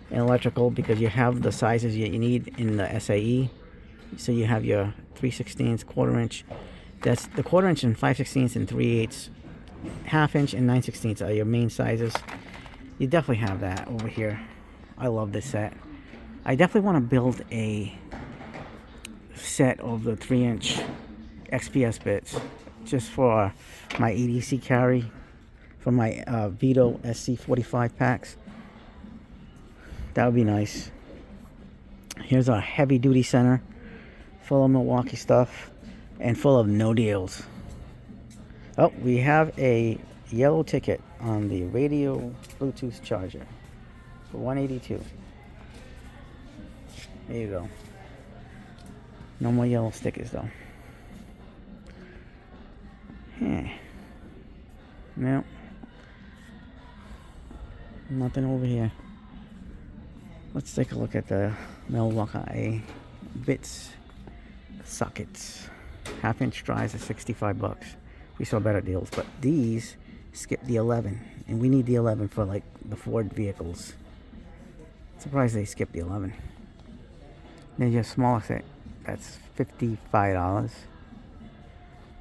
and electrical because you have the sizes that you need in the SAE. So you have your 3/16, 1/4 inch. That's the 1/4 inch and 5/16 and 3/8, 1/2 inch and 9/16 are your main sizes. You definitely have that over here. I love this set. I definitely want to build a set of the 3-inch XPS bits just for my EDC carry, for my Vito SC45 packs. That would be nice. Here's our heavy duty center full of Milwaukee stuff and full of no deals. Oh, we have a yellow ticket on the radio Bluetooth charger for $182. There you go. No more yellow stickers though. No. Nothing over here. Let's take a look at the Milwaukee bits sockets. 1/2 inch drives are $65. We saw better deals, but these skip the 11, and we need the 11 for like the Ford vehicles. Surprised they skipped the 11. Then your smaller set, that's $55.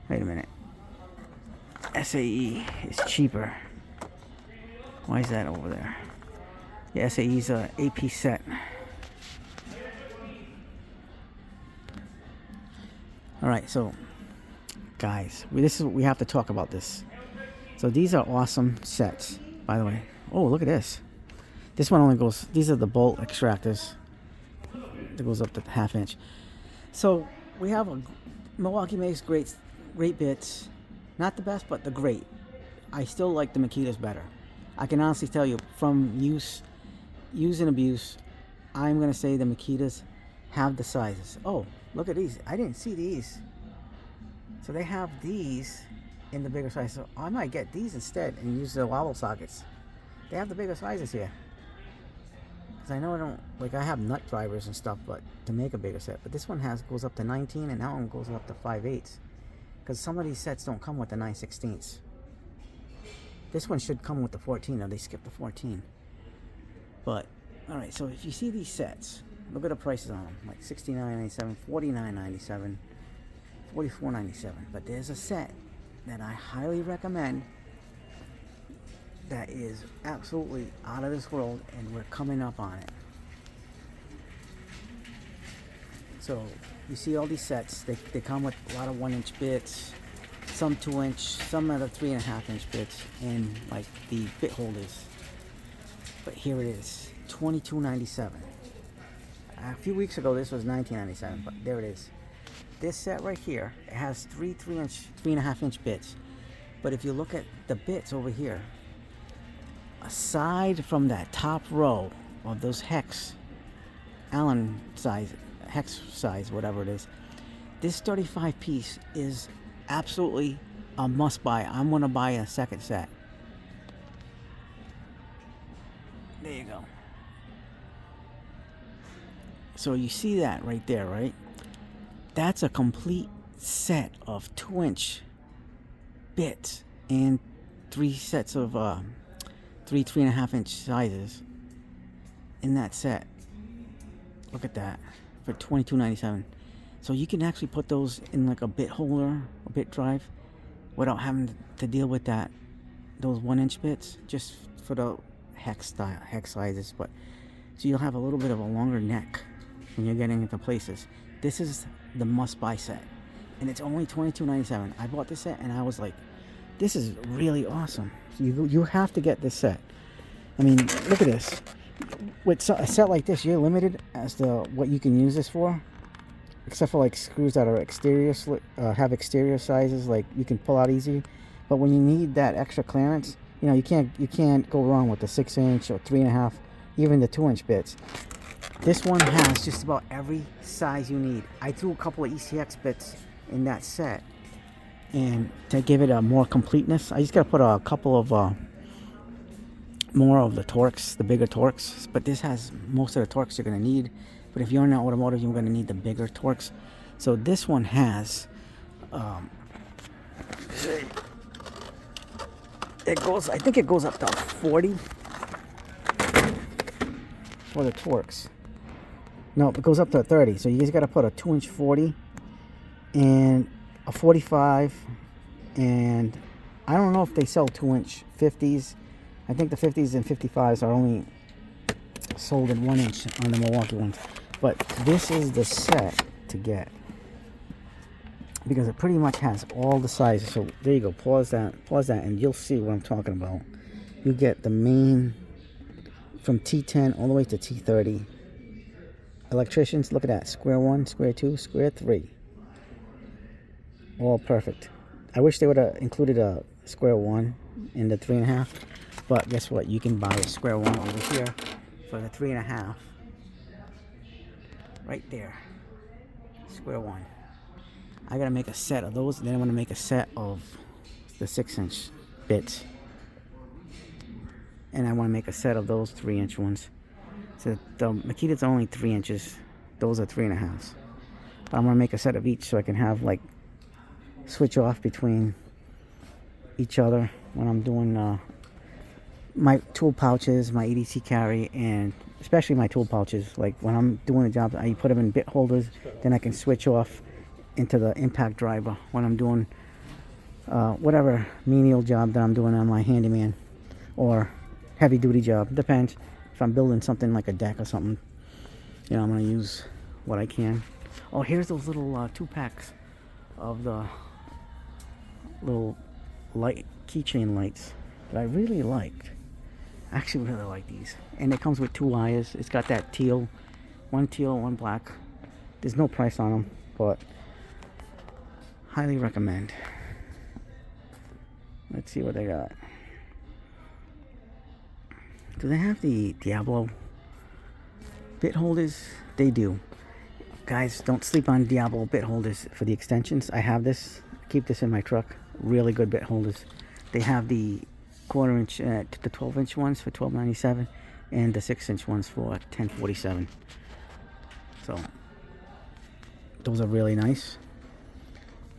Wait a minute. SAE is cheaper. Why is that over there? The SAE's a AP set. Alright, so guys, we have to talk about this. So these are awesome sets, by the way. Oh, look at this. This one only goes, these are the bolt extractors. It goes up to 1/2 inch. So we have Milwaukee makes great bits. Not the best, but the great. I still like the Makitas better. I can honestly tell you from use and abuse, I'm going to say the Makitas have the sizes. Oh, look at these. I didn't see these. So they have these in the bigger size. So I might get these instead and use the wobble sockets. They have the bigger sizes here. Because I know I don't, like I have nut drivers and stuff, but to make a bigger set. But this one goes up to 19 and that one goes up to 5/8. Because some of these sets don't come with the 9/16. This one should come with the 14. Now they skipped the 14. But, alright, so if you see these sets, look at the prices on them. Like $69.97, $49.97, $44.97. But there's a set that I highly recommend that is absolutely out of this world, and we're coming up on it. So you see all these sets, they come with a lot of 1-inch bits, some 2-inch, some other 3.5-inch bits, and like the bit holders. But here it is, $22.97. A few weeks ago this was $19.97, but there it is. This set right here, it has 3.5-inch bits. But if you look at the bits over here, aside from that top row of those Allen size, hex size, whatever it is, this 35 piece is absolutely a must buy. I'm gonna buy a second set. There you go. So you see that right there, right? That's a complete set of 2-inch bits and 3 sets of 3.5-inch sizes in that set. Look at that for $22.97. So you can actually put those in like a bit holder, a bit drive, without having to deal with those 1-inch bits, just for the hex sizes. But so you'll have a little bit of a longer neck when you're getting into places. This is the must-buy set, and it's only $22.97. I bought this set and I was like, This is really awesome. So you have to get this set. I mean, look at this. With a set like this, you're limited as to what you can use this for, except for like screws that are have exterior sizes, like you can pull out easy. But when you need that extra clearance, you know, you can't go wrong with the 6-inch or 3.5, even the 2-inch bits. This one has just about every size you need. I threw a couple of ECX bits in that set, and to give it a more completeness, I just gotta put a couple of more of the Torx, the bigger Torx. But this has most of the Torx you're gonna need. But if you're in automotive, you're gonna need the bigger Torx. So this one has I think it goes up to 40 for the Torx. No, it goes up to 30. So you just got to put a 2-inch 40 and a 45. And I don't know if they sell 2-inch 50s. I think the 50s and 55s are only sold in 1-inch on the Milwaukee ones. But this is the set to get, because it pretty much has all the sizes. So there you go. Pause that, and you'll see what I'm talking about. You get the main from T10 all the way to T30. Electricians, look at that. Square 1, square 2, square 3. All perfect. I wish they would have included a square 1 in the 3.5. But guess what? You can buy a square 1 over here for the 3.5. Right there. Square 1. I gotta make a set of those, and then I'm gonna make a set of the 6-inch bits, and I want to make a set of those 3-inch ones. So the Makita's only 3 inches; those are 3.5s. But I'm gonna make a set of each so I can have like switch off between each other when I'm doing my tool pouches, my EDC carry, and especially my tool pouches. Like when I'm doing a job, I put them in bit holders, then I can switch off into the impact driver when I'm doing whatever menial job that I'm doing on my handyman or heavy duty job. Depends. If I'm building something like a deck or something, you know, I'm gonna use what I can. Oh, here's those little 2-packs of the little light keychain lights that I really liked. I actually really like these, and it comes with 2 wires. It's got that teal, one black. There's no price on them, but highly recommend. Let's see what they got. Do they have the Diablo bit holders? They do. Guys, don't sleep on Diablo bit holders for the extensions. I have this. Keep this in my truck. Really good bit holders. They have the 1/4 inch to the 12-inch ones for $12.97, and the 6-inch ones for $10.47. So those are really nice.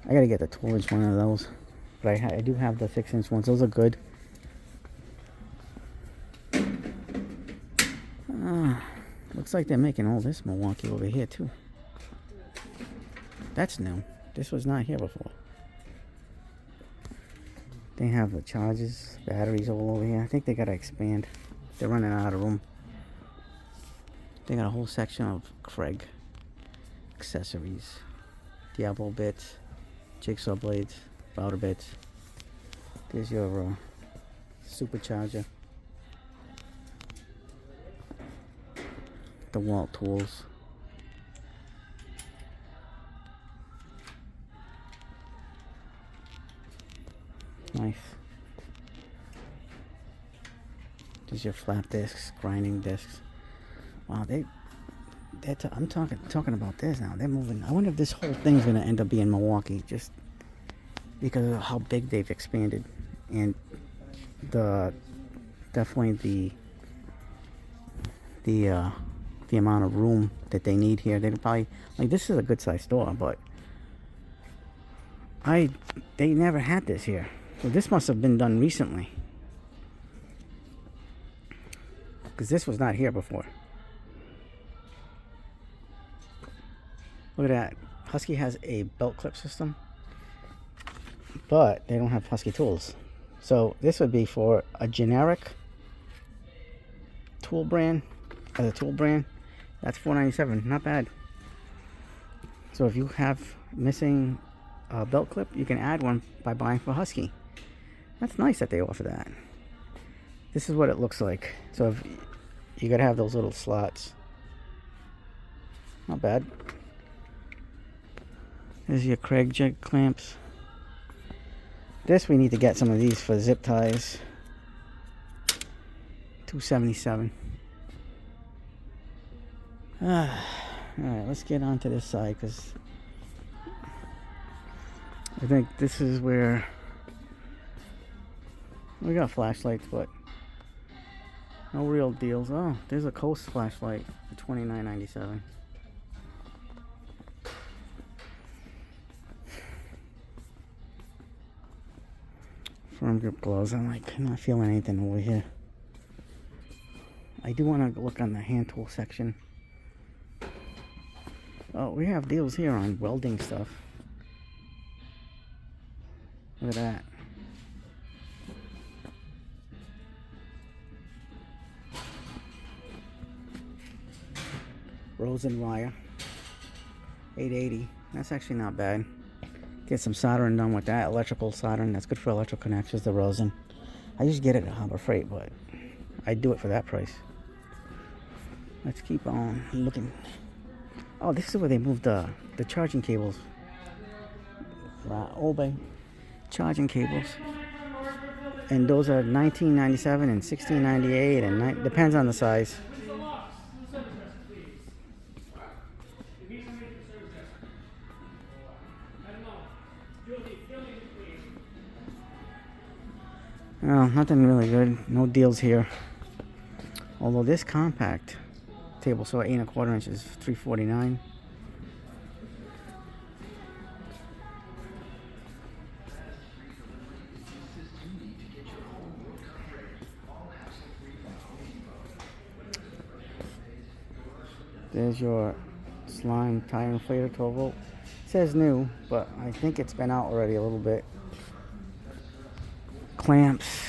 I gotta get the 12-inch one of those, but I do have the 6-inch ones. Those are good. Looks like they're making all this Milwaukee over here too. That's new. This was not here before. They have the chargers, batteries all over here. I think they gotta expand. They're running out of room. They got a whole section of Craig accessories, Diablo bits, jigsaw blades, router bits. There's your supercharger, DeWalt tools. Nice. There's your flat discs, grinding discs. Wow, I'm talking about this now. They're moving. I wonder if this whole thing's gonna end up being Milwaukee, just because of how big they've expanded, and definitely the amount of room that they need here. They could probably, like, this is a good sized store, but they never had this here. So this must have been done recently, because this was not here before. Look at that. Husky has a belt clip system, but they don't have Husky tools. So this would be for a generic tool brand. As a tool brand, that's $4.97. Not bad. So if you have missing a belt clip, you can add one by buying for Husky. That's nice that they offer that. This is what it looks like. So if you gotta have those little slots. Not bad. There's your Craig jig clamps. This we need to get some of these for zip ties. $2.77. Alright, let's get on to this side because I think this is where we got flashlights, but no real deals. Oh, there's a Coast flashlight for $29.97. Firm grip gloves. I'm like not feeling anything over here. I do want to look on the hand tool section. Oh, we have deals here on welding stuff. Look at that. Rosen wire. $8.80. That's actually not bad. Get some soldering done with that. Electrical soldering. That's good for electrical connections. The Rosen. I usually get it at Harbor Freight, but I'd do it for that price. Let's keep on looking. Oh, this is where they moved the charging cables. Obey charging cables. And those are $19.97 and $16.98 and depends on the size. Oh, nothing really good. No deals here. Although this compact table saw 8 1/4 inches, $3.49. There's your slime tire inflator, 12 volt. It says new, but I think it's been out already a little bit. Clamps.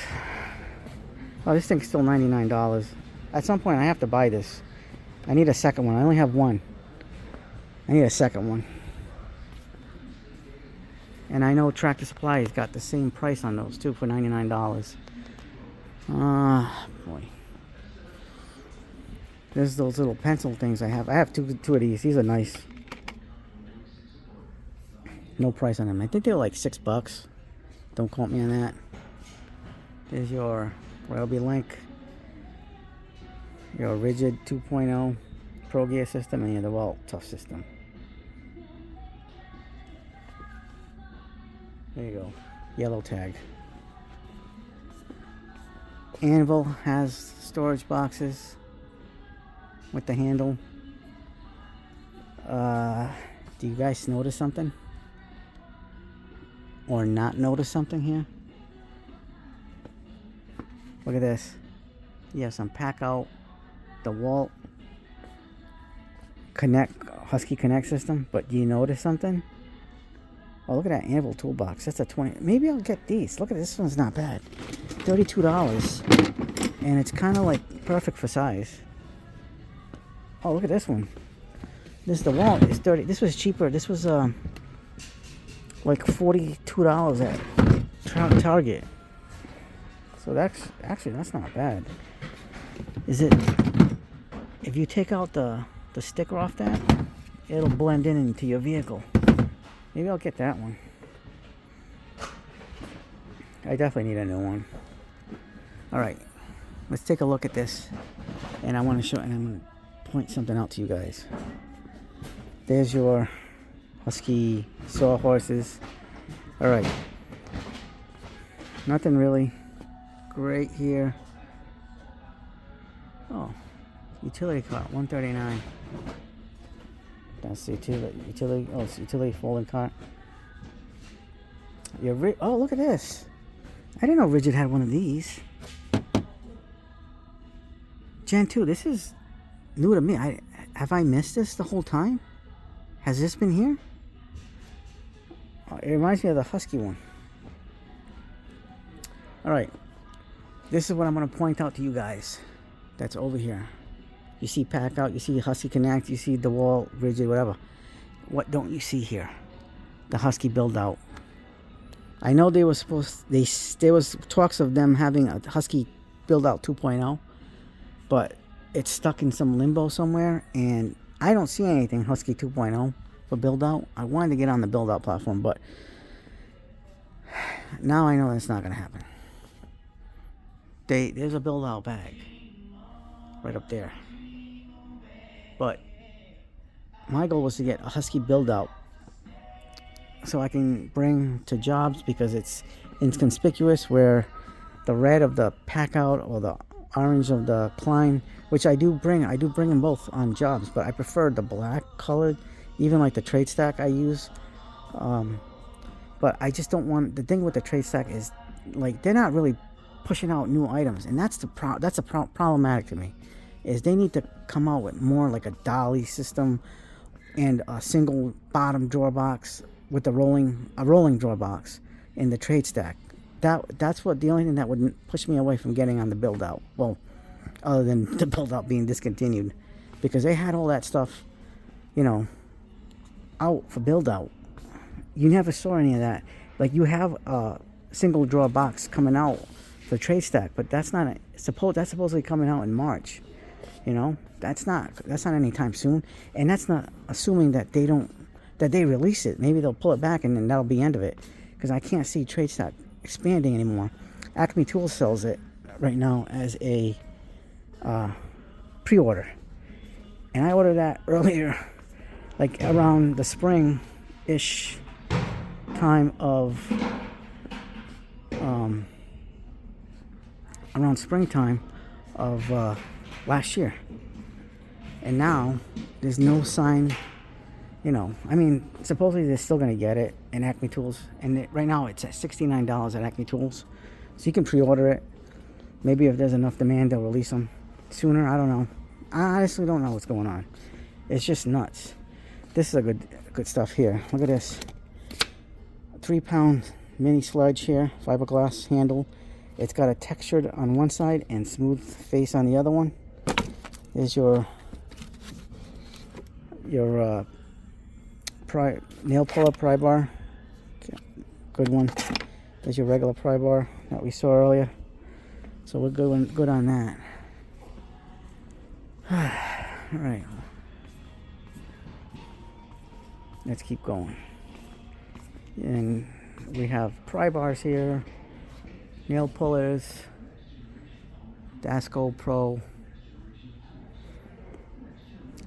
Oh, this thing's still $99. At some point I have to buy this. I need a second one. I only have one. I need a second one. And I know Tractor Supply has got the same price on those too for $99. Boy. There's those little pencil things I have. I have two of these. These are nice. No price on them. I think they're like $6. Don't quote me on that. There's your Ryobi link. Your rigid 2.0 Pro Gear system and your DeWalt tough system. There you go. Yellow tag. Anvil has storage boxes with the handle. Do you guys notice something? Or not notice something here? Look at this. You have some Packout, DeWalt Husky Connect system, but do you notice something? Oh, look at that Anvil toolbox. That's a 20. Maybe I'll get these. Look at this one's not bad. $32, and it's kind of like perfect for size. Oh, look at this one. This DeWalt is 30. This was cheaper. This was like $42 at Target. So that's not bad. Is it? If you take out the sticker off that, it'll blend in into your vehicle. Maybe I'll get that one. I definitely need a new one. All right, let's take a look at this, and I want to show, and I'm going to point something out to you guys. There's your Husky sawhorses. All right, nothing really great here. Oh, utility cart, $139. That's the utility. Oh, it's utility folding cart. Oh, look at this. I didn't know Rigid had one of these. Gen 2. This is new to me. Have I missed this the whole time? Has this been here? Oh, it reminds me of the Husky one. All right. This is what I'm going to point out to you guys. That's over here. You see Packout, you see Husky Connect, you see DeWalt, Rigid, whatever. What don't you see here? The Husky build out. I know they were supposed. There was talks of them having a Husky build out 2.0, but it's stuck in some limbo somewhere, and I don't see anything Husky 2.0 for build out. I wanted to get on the build out platform, but now I know that's not going to happen. There's a build out bag right up there, but my goal was to get a Husky build out so I can bring to jobs, because it's inconspicuous, where the red of the Packout or the orange of the Klein, which I do bring them both on jobs, but I prefer the black colored, even like the trade stack I use. But I just don't want, the thing with the trade stack is, like, they're not really pushing out new items, and that's problematic to me. Is they need to come out with more like a dolly system and a single bottom drawer box with a rolling drawer box in the trade stack. That's what the only thing that would push me away from getting on the build out. Well, other than the build out being discontinued, because they had all that stuff, out for build out. You never saw any of that. Like, you have a single drawer box coming out for trade stack, but that's supposedly coming out in March. That's not anytime soon, and that's not assuming that they release it. Maybe they'll pull it back, and then that'll be the end of it, because I can't see trade stack expanding anymore. Acme Tools sells it right now as a pre-order, and I ordered that earlier, like around the spring-ish time of around springtime of last year, and now there's no sign. I mean, supposedly they're still going to get it in Acme Tools, and right now it's at $69 at Acme Tools, so you can pre-order it. Maybe if there's enough demand, they'll release them sooner. I don't know. I honestly don't know what's going on. It's just nuts. This is a good stuff here. Look at this. 3-pound mini sledge here, fiberglass handle. It's got a textured on one side and smooth face on the other one. There's your nail puller pry bar. Good one. There's your regular pry bar that we saw earlier. So we're good on that. All right. Let's keep going. And we have pry bars here, nail pullers, Dasco Pro,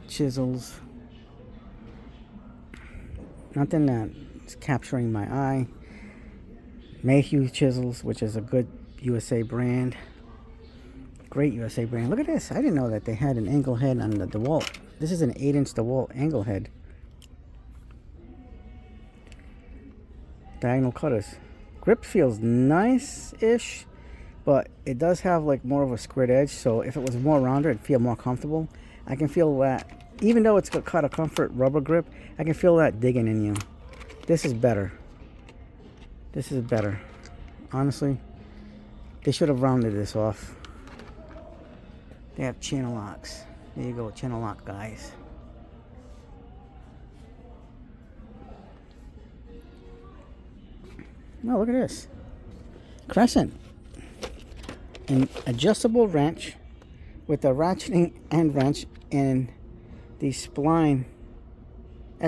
chisels. Nothing that's capturing my eye. Mayhew chisels, which is a good USA brand. Great USA brand. Look at this. I didn't know that they had an angle head on the DeWalt. This is an 8-inch DeWalt angle head. Diagonal cutters. Grip feels nice-ish, but it does have like more of a squared edge, so if it was more rounder, it'd feel more comfortable. I can feel that, even though it's got a comfort rubber grip, I can feel that digging in you. This is better. This is better. Honestly, they should have rounded this off. They have channel locks. There you go, channel lock guys. Oh, look at this. Crescent. An adjustable wrench with a ratcheting end wrench and the spline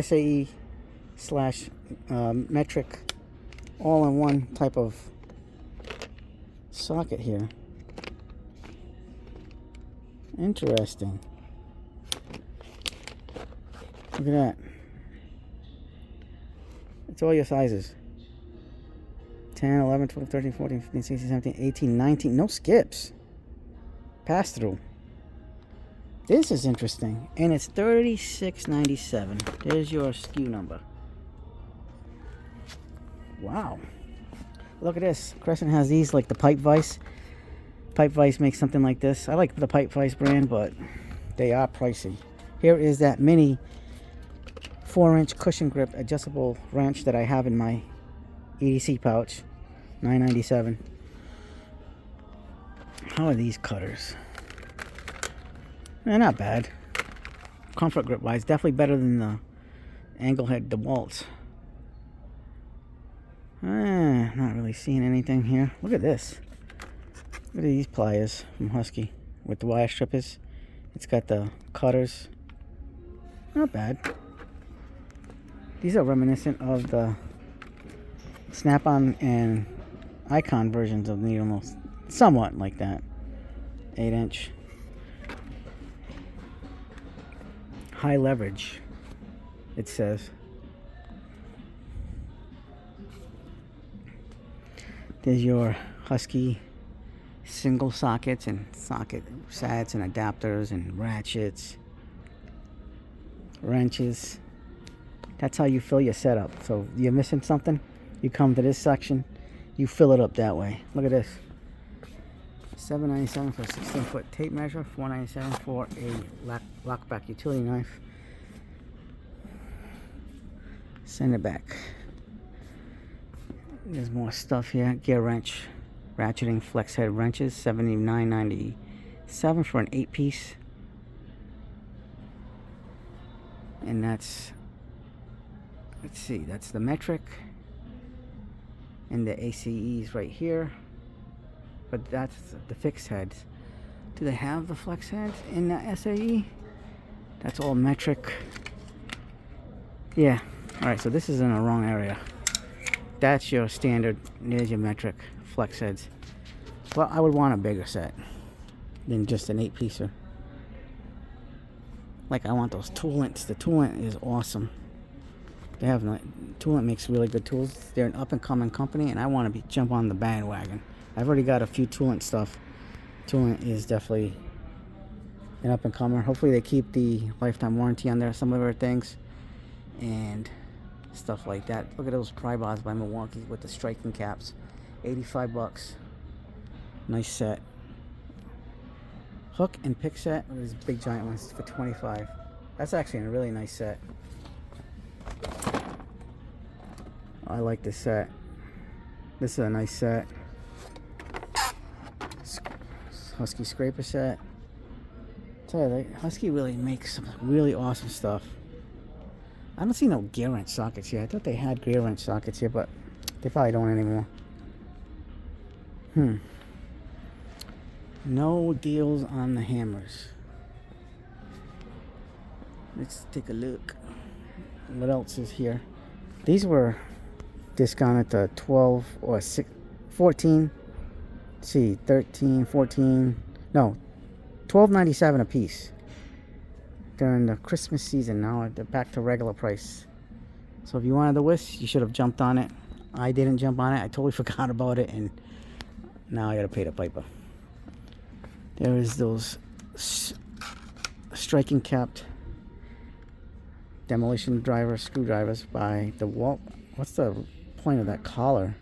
SAE slash metric all-in-one type of socket here. Interesting. Look at that. It's all your sizes. 10, 11, 12, 13, 14, 15, 16, 17, 18, 19. No skips. Pass through. This is interesting. And it's $36.97. There's your SKU number. Wow. Look at this. Crescent has these like the Pipe Vise. Pipe Vise makes something like this. I like the Pipe Vise brand, but they are pricey. Here is that mini 4-inch cushion grip adjustable wrench that I have in my EDC pouch. $9.97. How are these cutters? Not bad. Comfort grip wise, definitely better than the angle head DeWalt's. Not really seeing anything here. Look at this. Look at these pliers from Husky with the wire strippers. It's got the cutters. Not bad. These are reminiscent of the Snap-on and Icon versions of the needle, somewhat like that. 8-inch. High leverage, it says. There's your Husky single sockets and socket sets and adapters and ratchets, wrenches. That's how you fill your setup. So you're missing something, you come to this section, you fill it up that way. Look at this. $7.97 for a 16-foot tape measure, $4.97 for a lockback utility knife. Send it back. There's more stuff here. Gear wrench, ratcheting flex head wrenches, $79.97 for an 8-piece. And that's, let's see, that's the metric. And the ACEs right here. But that's the fixed heads. Do they have the flex heads in the SAE? That's all metric. Yeah. Alright, so this is in the wrong area. That's your standard. There's your metric flex heads. Well, I would want a bigger set than just an 8-piecer. Like, I want those Toolants. The Toolant is awesome. They have Toolant makes really good tools. They're an up-and-coming company, and I want to jump on the bandwagon. I've already got a few Toolant stuff. Toolant is definitely an up-and-comer. Hopefully they keep the lifetime warranty on there, some of their things, and stuff like that. Look at those pry bars by Milwaukee with the striking caps. $85. Nice set. Hook and pick set. Look at these big giant ones for $25. That's actually a really nice set. I like this set. This is a nice set. Husky scraper set. Tell you, Husky really makes some really awesome stuff. I don't see no gear wrench sockets here. I thought they had gear wrench sockets here, but they probably don't anymore. No deals on the hammers. Let's take a look. What else is here? These were discounted to 12 or 14. Let's see, 13, 14. No, $12.97 a piece. During the Christmas season. Now they're back to regular price. So if you wanted the Wish, you should have jumped on it. I didn't jump on it. I totally forgot about it, and now I gotta pay the piper. There is those striking capped demolition driver screwdrivers by DeWalt. What's the point of that collar?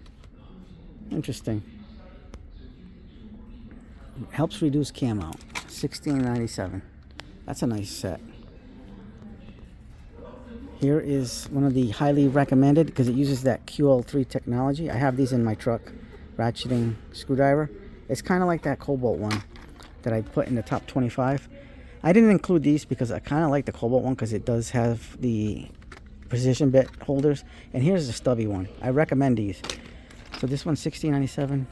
Interesting. Helps reduce cam out. $16.97. That's a nice set. Here is one of the highly recommended because it uses that QL3 technology. I have these in my truck. Ratcheting screwdriver. It's kind of like that Cobalt one that I put in the top 25. I didn't include these because I kind of like the Cobalt one because it does have the precision bit holders. And here's the stubby one. I recommend these. So this one's $16.97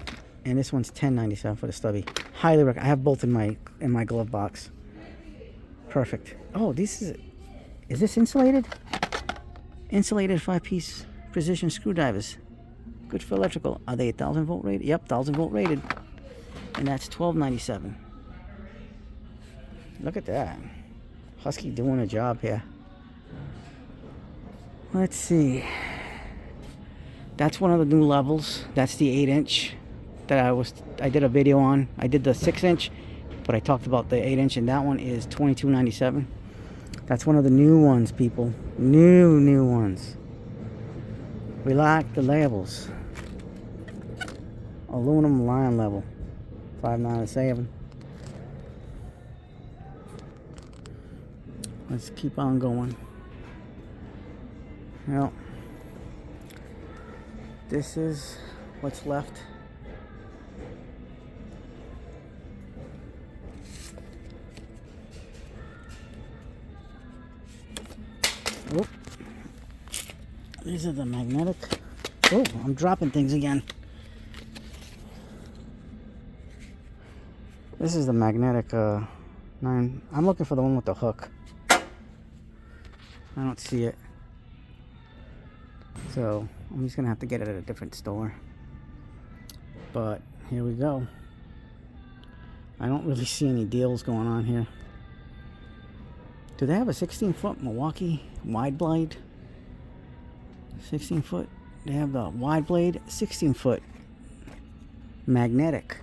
and this one's $10.97 for the stubby. Highly recommend. I have both in my glove box. Perfect. Oh, this is this insulated? Insulated 5-piece precision screwdrivers. Good for electrical. Are they 1,000 volt rated? Yep, 1,000 volt rated. And that's $12.97. Look at that. Husky doing a job here. Let's see. That's one of the new levels. That's the 8-inch that I did a video on. I did the 6-inch, but I talked about the 8-inch, and that one is $22.97. That's one of the new ones, people. New ones. We like the labels. Aluminum line level. $5.97. Let's keep on going. Well, this is what's left. Whoop. These are the magnetic Oh, I'm dropping things again. This is the magnetic 9. I'm looking for the one with the hook. I don't see it. So I'm just gonna have to get it at a different store. But here we go. I don't really see any deals going on here. Do they have a 16-foot Milwaukee wide blade? 16-foot. They have the wide blade 16-foot magnetic.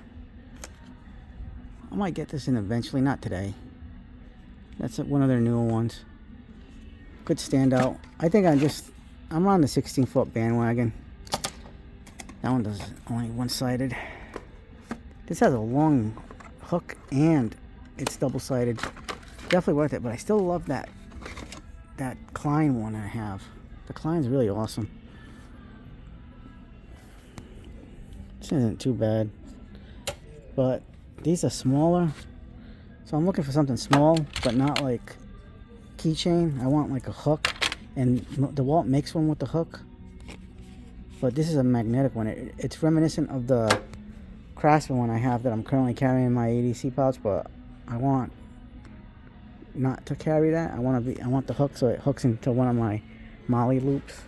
I might get this in eventually, not today. That's one of their newer ones. Could stand out. I think I'm on the 16-foot bandwagon. That one does only one-sided. This has a long hook and it's double-sided. Definitely worth it, but I still love that Klein one I have. The Klein's really awesome. This isn't too bad, but these are smaller, so I'm looking for something small, but not like keychain. I want like a hook, and DeWalt makes one with the hook, but this is a magnetic one. It's reminiscent of the Craftsman one I have that I'm currently carrying in my ADC pouch, but I want not to carry that. I want the hook so it hooks into one of my Molly loops,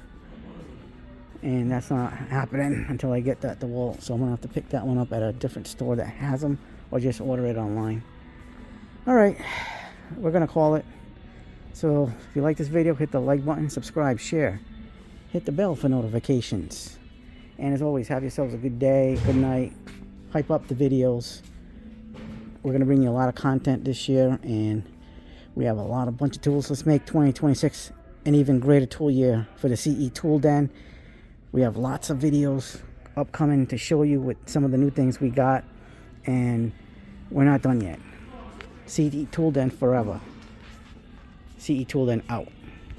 and that's not happening until I get that DeWalt. So I'm gonna have to pick that one up at a different store that has them, or just order it online. All right, we're gonna call it. So if you like this video, hit the like button, subscribe, share, hit the bell for notifications, and as always, have yourselves a good day, good night. Hype up the videos. We're gonna bring you a lot of content this year, and we have a bunch of tools. Let's make 2026 an even greater tool year for the CE Tool Den. We have lots of videos upcoming to show you with some of the new things we got, and we're not done yet. CE Tool Den forever. CE Tool Den out.